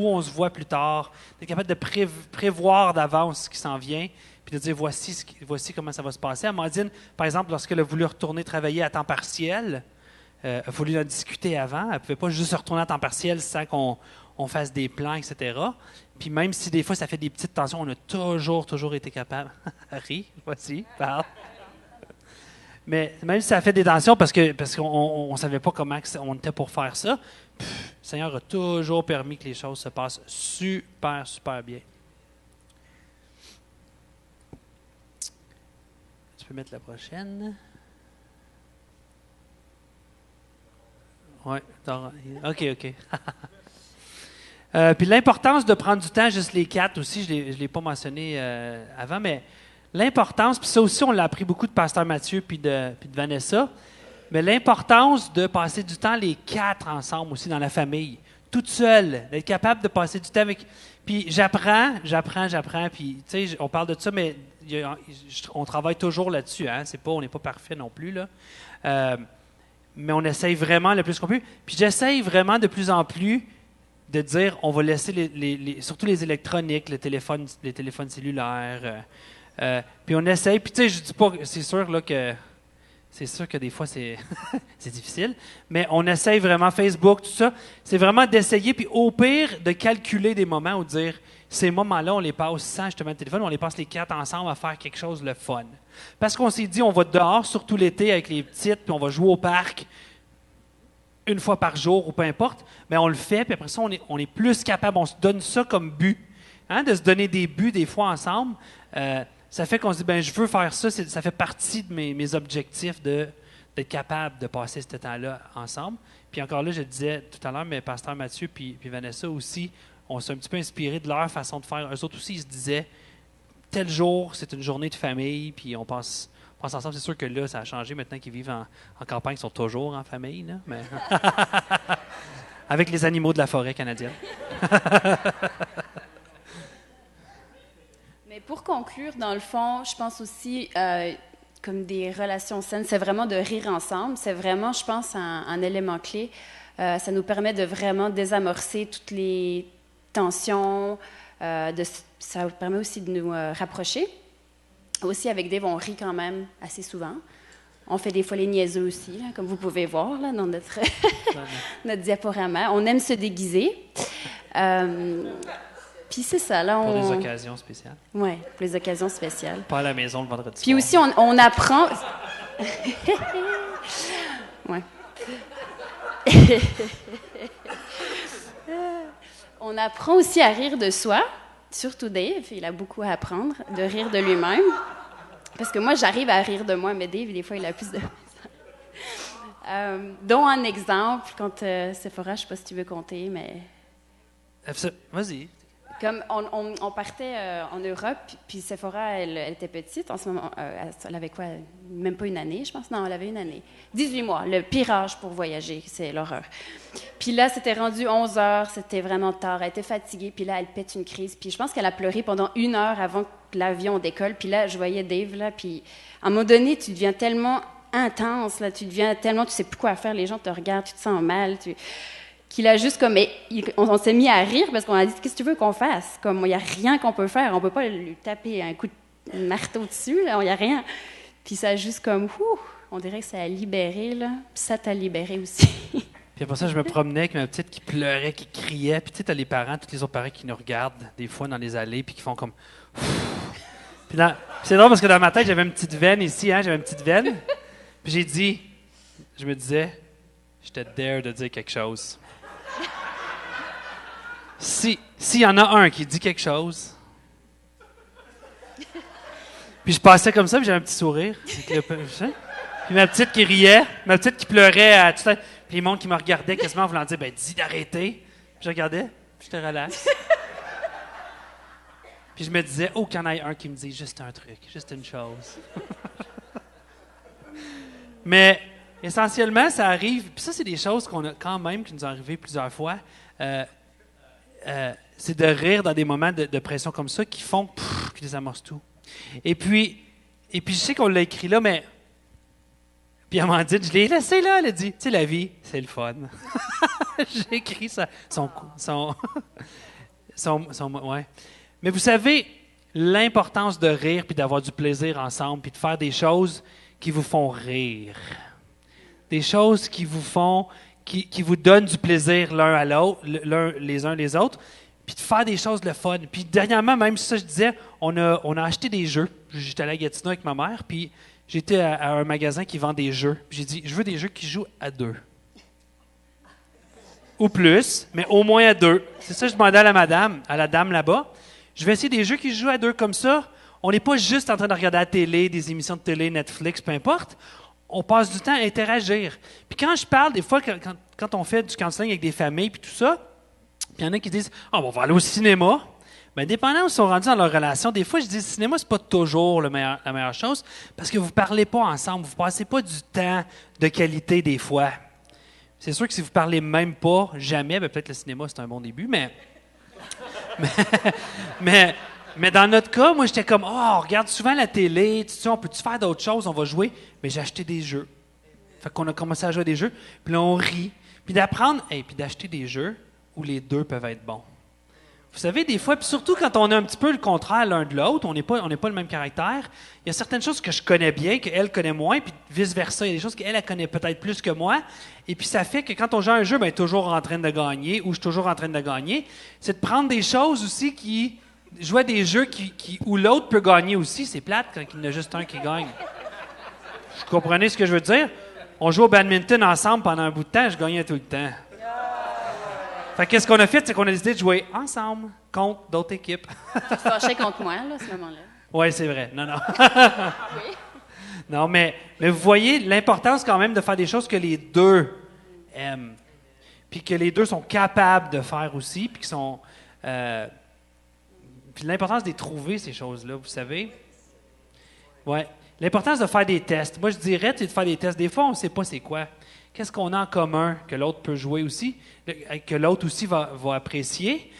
on se voit plus tard, d'être capable de prévoir d'avance ce qui s'en vient, puis de dire voici comment ça va se passer. Amandine, par exemple, lorsqu'elle a voulu retourner travailler à temps partiel, il a fallu en discuter avant. Elle ne pouvait pas juste retourner à temps partiel sans qu'on fasse des plans, etc. Puis même si des fois ça fait des petites tensions, on a toujours été capable. Harry, voici, parle. Mais même si ça fait des tensions parce qu'on ne savait pas comment on était pour faire ça, le Seigneur a toujours permis que les choses se passent super bien. Tu peux mettre la prochaine. Oui, OK. Puis l'importance de prendre du temps, juste les 4 aussi, je ne l'ai pas mentionné avant, mais l'importance, puis ça aussi, on l'a appris beaucoup de Pasteur Mathieu puis de Vanessa, Mais l'importance de passer du temps les 4 ensemble aussi dans la famille, toute seule, d'être capable de passer du temps avec... Puis j'apprends, puis tu sais, on parle de ça, mais on travaille toujours là-dessus, hein? On n'est pas parfait non plus, là. Mais on essaye vraiment le plus qu'on peut. Puis j'essaye vraiment de plus en plus de dire, on va laisser surtout les électroniques, les téléphones cellulaires. Puis on essaye. Puis tu sais, je dis pas, c'est sûr que des fois c'est difficile, mais on essaye vraiment Facebook, tout ça. C'est vraiment d'essayer, puis au pire, de calculer des moments où dire, ces moments-là, on les passe sans justement le téléphone, on les passe les 4 ensemble à faire quelque chose de le fun. Parce qu'on s'est dit, on va dehors, surtout l'été, avec les petites, puis on va jouer au parc une fois par jour ou peu importe, mais on le fait, puis après ça, on est plus capable, on se donne ça comme but, hein, de se donner des buts des fois ensemble. Ça fait qu'on se dit, ben je veux faire ça, ça fait partie de mes objectifs d'être capable de passer ce temps-là ensemble. Puis encore là, je le disais tout à l'heure, mais Pasteur Mathieu puis Vanessa aussi, on s'est un petit peu inspiré de leur façon de faire. Eux autres aussi, ils se disaient, tel jour, c'est une journée de famille, puis on passe ensemble. C'est sûr que là, ça a changé maintenant qu'ils vivent en campagne, ils sont toujours en famille, là, mais avec les animaux de la forêt canadienne. Mais pour conclure, dans le fond, je pense aussi, comme des relations saines, c'est vraiment de rire ensemble. C'est vraiment, je pense, un élément clé. Ça nous permet de vraiment désamorcer toutes les tensions. Ça permet aussi de nous rapprocher. Aussi, avec Dave, on rit quand même assez souvent. On fait des fois les niaiseux aussi, là, comme vous pouvez voir là, dans notre, notre diaporama. On aime se déguiser. Puis c'est ça, là, Pour des occasions spéciales. Oui, pour les occasions spéciales. Pas à la maison le vendredi Puis soir. aussi, on apprend... ouais. On apprend aussi à rire de soi, surtout Dave, il a beaucoup à apprendre, de rire de lui-même. Parce que moi, j'arrive à rire de moi, mais Dave, des fois, il a plus de... dont un exemple, quand Sephora, je ne sais pas si tu veux compter, mais... Vas-y. Comme on partait en Europe, puis Sephora, elle était petite. En ce moment, elle avait quoi? Même pas une année, je pense. Non, elle avait une année. 18 mois, le pire âge pour voyager, c'est l'horreur. Puis là, c'était rendu 11 heures, c'était vraiment tard. Elle était fatiguée, puis là, elle pète une crise. Puis je pense qu'elle a pleuré pendant 1 heure avant que l'avion décolle. Puis là, je voyais Dave, là, puis à un moment donné, tu deviens tellement intense, là, tu sais plus quoi faire, les gens te regardent, tu te sens mal, qu'il a juste comme... on s'est mis à rire parce qu'on a dit, qu'est-ce que tu veux qu'on fasse? Comme, il n'y a rien qu'on peut faire. On ne peut pas lui taper un coup de marteau dessus, il n'y a rien. Puis ça a juste comme, on dirait que ça a libéré, là. Puis ça t'a libéré aussi. Puis après ça, je me promenais avec ma petite qui pleurait, qui criait. Puis tu sais, t'as les parents, tous les autres parents qui nous regardent des fois dans les allées, puis qui font comme... Puis c'est drôle parce que dans ma tête, j'avais une petite veine ici, hein, j'avais une petite veine. Puis je me disais, je te dare de dire quelque chose. S'il y en a un qui dit quelque chose, puis je passais comme ça, puis j'avais un petit sourire. Puis ma petite qui riait, ma petite qui pleurait, puis les monde qui me regardait quasiment en voulant dire, ben dis d'arrêter. Puis je regardais, puis j'étais relax. Puis je me disais, qu'il y en ait un qui me dit juste un truc, juste une chose. Mais essentiellement, ça arrive, puis ça, c'est des choses qu'on a quand même, qui nous sont arrivées plusieurs fois. C'est de rire dans des moments de pression comme ça qui font, qui désamorcent tout. Et puis je sais qu'on l'a écrit là, mais puis Amandine, je l'ai laissé là, elle a dit, tu sais, la vie, c'est le fun. J'ai écrit ça, ouais. Mais vous savez, l'importance de rire puis d'avoir du plaisir ensemble puis de faire des choses qui vous font rire. Des choses qui vous font... Qui vous donnent du plaisir l'un à l'autre, les uns les autres, puis de faire des choses de fun. Puis dernièrement, même ça, je disais, on a acheté des jeux. J'étais allé à Gatineau avec ma mère, puis j'étais à un magasin qui vend des jeux. Puis j'ai dit, je veux des jeux qui jouent à 2. Ou plus, mais au moins à 2. C'est ça que je demandais à la dame là-bas. Je vais essayer des jeux qui jouent à 2 comme ça. On n'est pas juste en train de regarder la télé, des émissions de télé, Netflix, peu importe. On passe du temps à interagir. Puis quand je parle, des fois, quand on fait du counseling avec des familles puis tout ça, puis il y en a qui disent « Ah, on va aller au cinéma. » Bien, dépendant où ils sont rendus dans leur relation, des fois, je dis le cinéma, c'est pas toujours la meilleure chose parce que vous ne parlez pas ensemble, vous ne passez pas du temps de qualité des fois. C'est sûr que si vous ne parlez même pas, jamais, bien, peut-être le cinéma, c'est un bon début, mais dans notre cas, moi, j'étais comme, on regarde souvent la télé, tu sais, on peut-tu faire d'autres choses, on va jouer, mais j'ai acheté des jeux. Fait qu'on a commencé à jouer à des jeux, puis là, on rit, puis d'apprendre, puis d'acheter des jeux où les deux peuvent être bons. Vous savez, des fois, puis surtout quand on a un petit peu le contraire l'un de l'autre, on n'est pas le même caractère, il y a certaines choses que je connais bien, qu'elle connaît moins, puis vice-versa, il y a des choses qu'elle connaît peut-être plus que moi, et puis ça fait que quand on joue à un jeu, bien, toujours en train de gagner, ou je suis toujours en train de gagner, c'est de prendre des choses aussi qui... Jouer à des jeux où l'autre peut gagner aussi, c'est plate quand il y en a juste un qui gagne. Vous comprenez ce que je veux dire? On joue au badminton ensemble pendant un bout de temps, je gagnais tout le temps. Fait qu'est-ce qu'on a fait, c'est qu'on a décidé de jouer ensemble contre d'autres équipes. Tu te fâchais contre moi, là, à ce moment-là. Oui, c'est vrai. Non. Oui. Non, mais vous voyez l'importance quand même de faire des choses que les deux aiment. Puis que les deux sont capables de faire aussi, puis qui sont... puis l'importance de les trouver, ces choses-là, vous savez. Ouais. L'importance de faire des tests. Moi, je dirais, c'est de faire des tests. Des fois, on ne sait pas c'est quoi. Qu'est-ce qu'on a en commun que l'autre peut jouer aussi, que l'autre aussi va apprécier?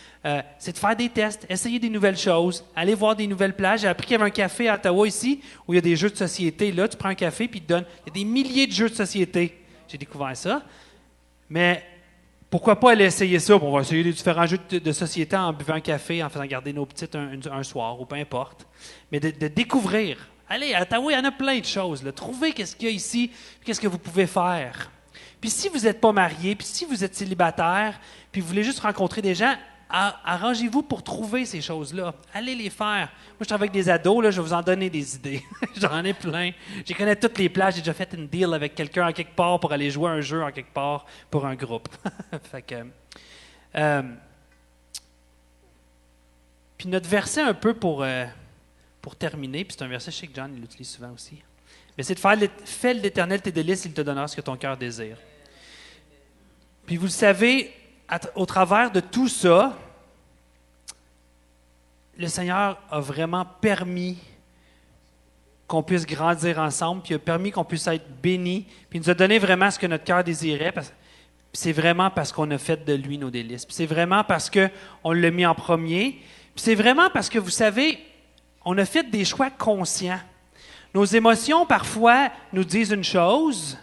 C'est de faire des tests, essayer des nouvelles choses, aller voir des nouvelles plages. J'ai appris qu'il y avait un café à Ottawa ici, où il y a des jeux de société. Là, tu prends un café, puis il te donne... Il y a des milliers de jeux de société. J'ai découvert ça. Mais pourquoi pas aller essayer ça? On va essayer des différents jeux de société en buvant un café, en faisant garder nos petites un soir, ou peu importe. Mais de découvrir. Allez, à Ottawa, il y en a plein de choses. Là. Trouvez qu'est-ce qu'il y a ici, qu'est-ce que vous pouvez faire. Puis si vous n'êtes pas marié, puis si vous êtes célibataire, puis vous voulez juste rencontrer des gens, arrangez-vous pour trouver ces choses-là. Allez les faire. Moi, je travaille avec des ados, là, je vais vous en donner des idées. J'en ai plein. Je connais toutes les plages. J'ai déjà fait une deal avec quelqu'un en quelque part pour aller jouer un jeu en quelque part pour un groupe. Fait que, puis notre verset un peu pour terminer, puis c'est un verset, je sais que John l'utilise souvent aussi, mais c'est de faire « Fais de l'Éternel tes délices, il te donnera ce que ton cœur désire. » Puis vous le savez, au travers de tout ça, le Seigneur a vraiment permis qu'on puisse grandir ensemble, puis il a permis qu'on puisse être bénis, puis il nous a donné vraiment ce que notre cœur désirait, c'est vraiment parce qu'on a fait de lui nos délices. Puis c'est vraiment parce qu'on l'a mis en premier, puis c'est vraiment parce que, vous savez, on a fait des choix conscients. Nos émotions, parfois, nous disent une chose.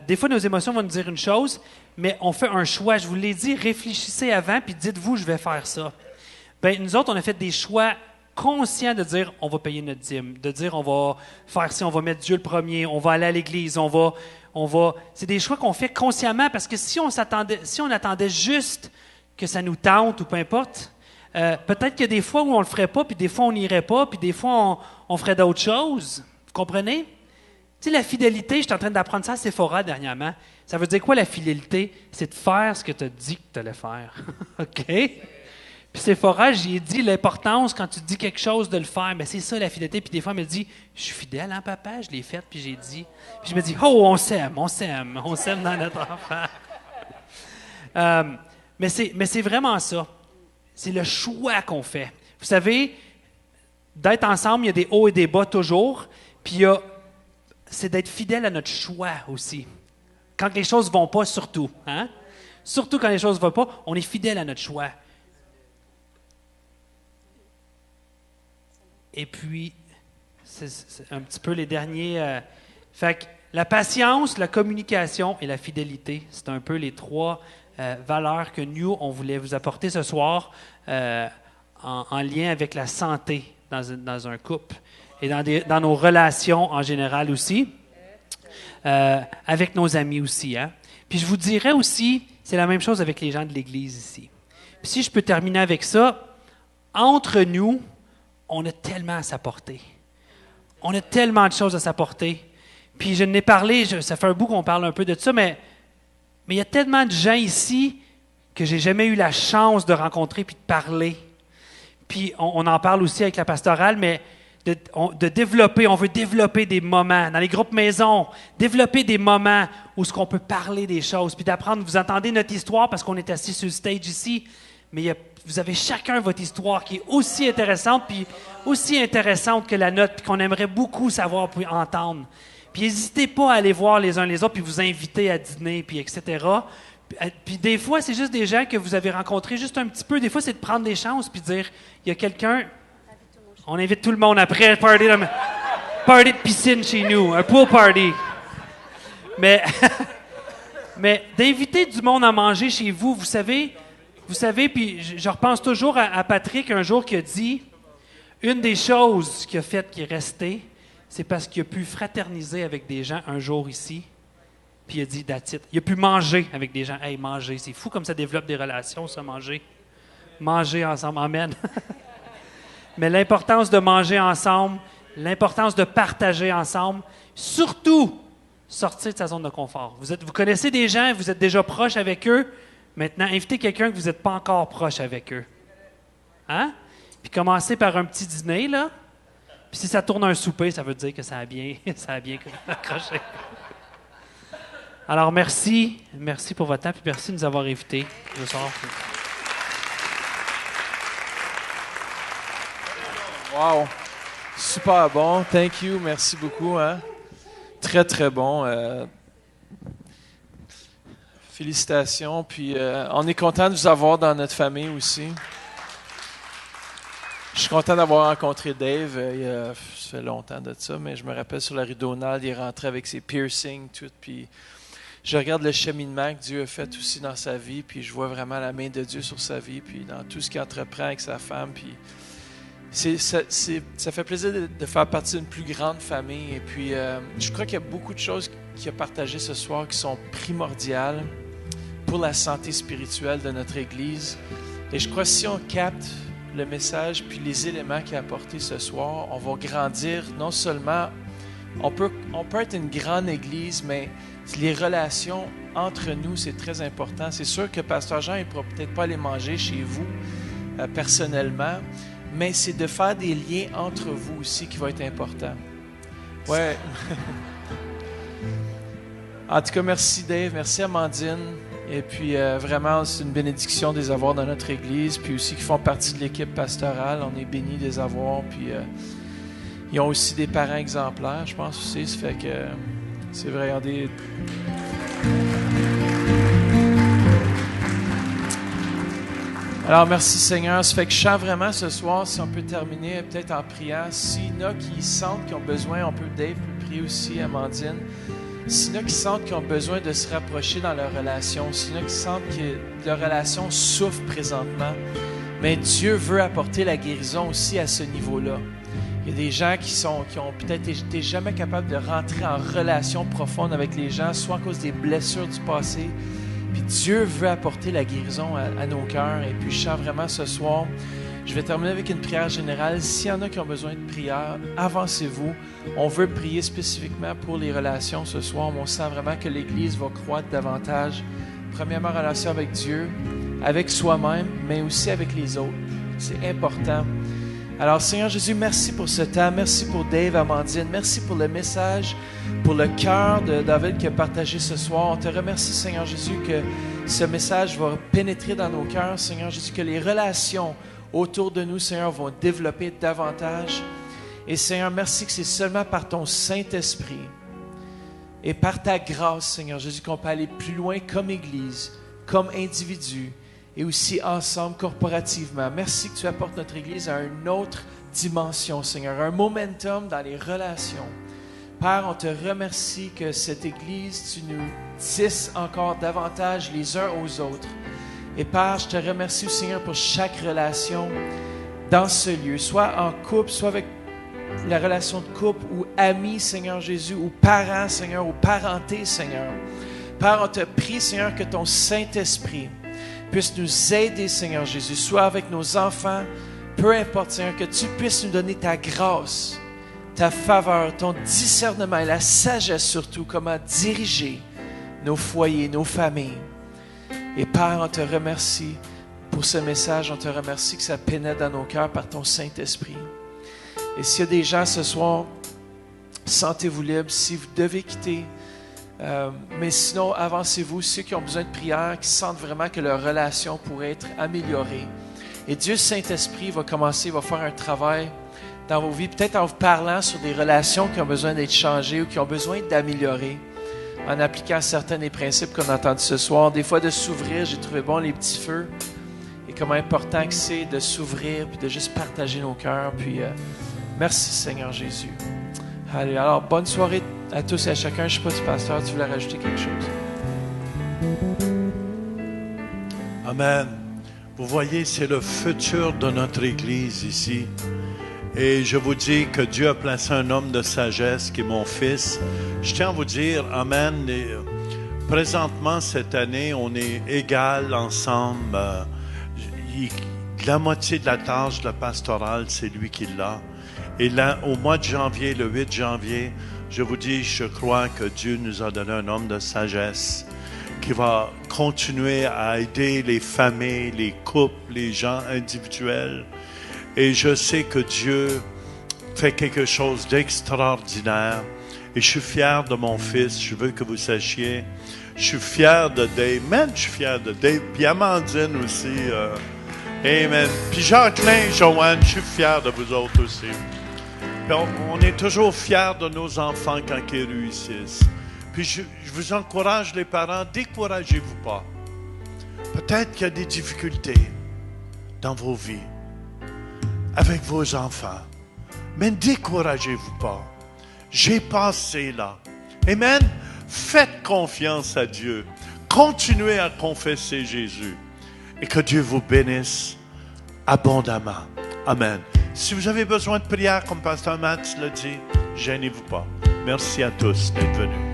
Des fois, nos émotions vont nous dire une chose, mais on fait un choix. Je vous l'ai dit, réfléchissez avant, puis dites-vous, je vais faire ça. Bien, nous autres, on a fait des choix conscients de dire, on va payer notre dîme, de dire, on va faire ci, on va mettre Dieu le premier, on va aller à l'église, on va... C'est des choix qu'on fait consciemment, parce que si on attendait juste que ça nous tente, ou peu importe, peut-être qu'il y a des fois où on ne le ferait pas, puis des fois on n'irait pas, puis des fois on ferait d'autres choses. Vous comprenez? Tu sais, la fidélité, je suis en train d'apprendre ça à Sephora dernièrement. Ça veut dire quoi la fidélité? C'est de faire ce que tu as dit que tu allais faire. OK? Puis Sephora, j'y ai dit l'importance quand tu dis quelque chose de le faire. Mais c'est ça la fidélité. Puis des fois, elle me dit, je suis fidèle, hein, papa? Je l'ai faite, puis j'ai dit. Puis je me dis, oh, on s'aime dans notre enfant. Mais c'est vraiment ça. C'est le choix qu'on fait. Vous savez, d'être ensemble, il y a des hauts et des bas toujours. Puis c'est d'être fidèle à notre choix aussi. Quand les choses ne vont pas, surtout. Hein? Surtout quand les choses ne vont pas, on est fidèle à notre choix. Et puis, c'est un petit peu les derniers... fait que la patience, la communication et la fidélité, c'est un peu les trois valeurs que nous, on voulait vous apporter ce soir en lien avec la santé dans un couple et dans nos relations en général aussi, avec nos amis aussi. Hein? Puis je vous dirais aussi, c'est la même chose avec les gens de l'Église ici. Puis si je peux terminer avec ça, entre nous, on a tellement à s'apporter. On a tellement de choses à s'apporter. Puis je n'ai parlé, ça fait un bout qu'on parle un peu de ça, mais il y a tellement de gens ici que j'ai jamais eu la chance de rencontrer puis de parler. Puis on en parle aussi avec la pastorale, mais de développer, on veut développer des moments dans les groupes maisons, développer des moments où ce qu'on peut parler des choses, puis d'apprendre. Vous entendez notre histoire parce qu'on est assis sur le stage ici, mais vous avez chacun votre histoire qui est aussi intéressante, puis aussi intéressante que la nôtre, puis qu'on aimerait beaucoup savoir puis entendre. Puis n'hésitez pas à aller voir les uns les autres, puis vous inviter à dîner, puis etc. Puis des fois, c'est juste des gens que vous avez rencontrés juste un petit peu. Des fois, c'est de prendre des chances, puis de dire, il y a quelqu'un... On invite tout le monde après, party de piscine chez nous, un pool party. Mais d'inviter du monde à manger chez vous, vous savez, puis je repense toujours à Patrick un jour qui a dit, une des choses qu'il a faites qui est restée, c'est parce qu'il a pu fraterniser avec des gens un jour ici, puis il a dit, that's it. Il a pu manger avec des gens. Hey, manger, c'est fou comme ça développe des relations, ça, manger. Manger ensemble, amen. Mais l'importance de manger ensemble, l'importance de partager ensemble, surtout sortir de sa zone de confort. Vous connaissez des gens, vous êtes déjà proche avec eux. Maintenant, invitez quelqu'un que vous n'êtes pas encore proche avec eux. Hein? Puis commencez par un petit dîner, là. Puis si ça tourne un souper, ça veut dire que ça a bien accroché. Alors, merci pour votre temps, puis merci de nous avoir invités ce soir. Wow! Super bon. Thank you. Merci beaucoup. Hein? Très, très bon. Félicitations. Puis, on est content de vous avoir dans notre famille aussi. Je suis content d'avoir rencontré Dave. Ça fait longtemps de ça, mais je me rappelle sur la rue Donald, il est rentré avec ses piercings, tout. Puis, je regarde le cheminement que Dieu a fait aussi dans sa vie, puis je vois vraiment la main de Dieu sur sa vie, puis dans tout ce qu'il entreprend avec sa femme. Puis, ça fait plaisir de faire partie d'une plus grande famille. Et puis, je crois qu'il y a beaucoup de choses qu'il a partagées ce soir qui sont primordiales pour la santé spirituelle de notre Église. Et je crois que si on capte le message puis les éléments qu'il a apportés ce soir, on va grandir. Non seulement, on peut être une grande Église, mais les relations entre nous, c'est très important. C'est sûr que Pasteur Jean, il ne pourra peut-être pas aller manger chez vous personnellement, mais c'est de faire des liens entre vous aussi qui va être important. Ouais. En tout cas, merci Dave, merci Amandine. Et puis vraiment, c'est une bénédiction de les avoir dans notre Église, puis aussi qui font partie de l'équipe pastorale. On est bénis de les avoir. Puis ils ont aussi des parents exemplaires, je pense aussi. Ça fait que c'est vrai, ils ont des... Alors, merci Seigneur. Ça fait que je chante vraiment ce soir, si on peut terminer peut-être en priant. S'il y en a qui sentent qu'ils ont besoin, Dave peut prier aussi, Amandine. S'il y en a qui sentent qu'ils ont besoin de se rapprocher dans leur relation, s'il y en a qui sentent que leur relation souffre présentement, mais Dieu veut apporter la guérison aussi à ce niveau-là. Il y a des gens qui ont peut-être été jamais capables de rentrer en relation profonde avec les gens, soit à cause des blessures du passé. Puis Dieu veut apporter la guérison à nos cœurs. Et puis je sens vraiment ce soir, je vais terminer avec une prière générale. S'il y en a qui ont besoin de prière, avancez-vous. On veut prier spécifiquement pour les relations ce soir. On sent vraiment que l'Église va croître davantage. Premièrement, relation avec Dieu, avec soi-même, mais aussi avec les autres. C'est important. Alors, Seigneur Jésus, merci pour ce temps. Merci pour Dave, Amandine. Merci pour le message, pour le cœur de David qui a partagé ce soir. On te remercie, Seigneur Jésus, que ce message va pénétrer dans nos cœurs. Seigneur Jésus, que les relations autour de nous, Seigneur, vont développer davantage. Et Seigneur, merci que c'est seulement par ton Saint-Esprit et par ta grâce, Seigneur Jésus, qu'on peut aller plus loin comme Église, comme individu, et aussi ensemble, corporativement. Merci que tu apportes notre Église à une autre dimension, Seigneur, un momentum dans les relations. Père, on te remercie que cette Église, tu nous tisses encore davantage les uns aux autres. Et Père, je te remercie, Seigneur, pour chaque relation dans ce lieu, soit en couple, soit avec la relation de couple, ou amis, Seigneur Jésus, ou parents, Seigneur, ou parenté, Seigneur. Père, on te prie, Seigneur, que ton Saint-Esprit puisse nous aider, Seigneur Jésus, soit avec nos enfants, peu importe, Seigneur, que tu puisses nous donner ta grâce, ta faveur, ton discernement et la sagesse surtout, comment diriger nos foyers, nos familles. Et Père, on te remercie pour ce message, on te remercie que ça pénètre dans nos cœurs par ton Saint-Esprit. Et s'il y a des gens ce soir, sentez-vous libres, si vous devez quitter Mais sinon, avancez-vous, ceux qui ont besoin de prière, qui sentent vraiment que leur relation pourrait être améliorée. Et Dieu Saint-Esprit va commencer, va faire un travail dans vos vies, peut-être en vous parlant sur des relations qui ont besoin d'être changées ou qui ont besoin d'améliorer, en appliquant certains des principes qu'on a entendus ce soir. Des fois, de s'ouvrir, j'ai trouvé bon les petits feux, et comment important que c'est de s'ouvrir, puis de juste partager nos cœurs. Puis, merci Seigneur Jésus. Allez, alors, bonne soirée à tous et à chacun. Je ne sais pas si, pasteur, tu voulais rajouter quelque chose. Amen. Vous voyez, c'est le futur de notre Église ici. Et je vous dis que Dieu a placé un homme de sagesse qui est mon fils. Je tiens à vous dire, Amen, présentement, cette année, on est égal ensemble. La moitié de la tâche de la pastorale, c'est lui qui l'a. Et là, au mois de janvier, le 8 janvier, je vous dis, je crois que Dieu nous a donné un homme de sagesse qui va continuer à aider les familles, les couples, les gens individuels. Et je sais que Dieu fait quelque chose d'extraordinaire. Et je suis fier de mon fils. Je veux que vous sachiez. Je suis fier de Dave. Man, je suis fier de Dave. Puis Amandine aussi. Amen. Puis Jacqueline, Joanne, je suis fier de vous autres aussi. Puis on est toujours fiers de nos enfants quand ils réussissent. Puis je vous encourage, les parents, découragez-vous pas. Peut-être qu'il y a des difficultés dans vos vies, avec vos enfants. Mais ne découragez-vous pas. J'ai passé là. Amen. Faites confiance à Dieu. Continuez à confesser Jésus. Et que Dieu vous bénisse abondamment. Amen. Si vous avez besoin de prière, comme Pasteur Matt l'a dit, gênez-vous pas. Merci à tous d'être venus.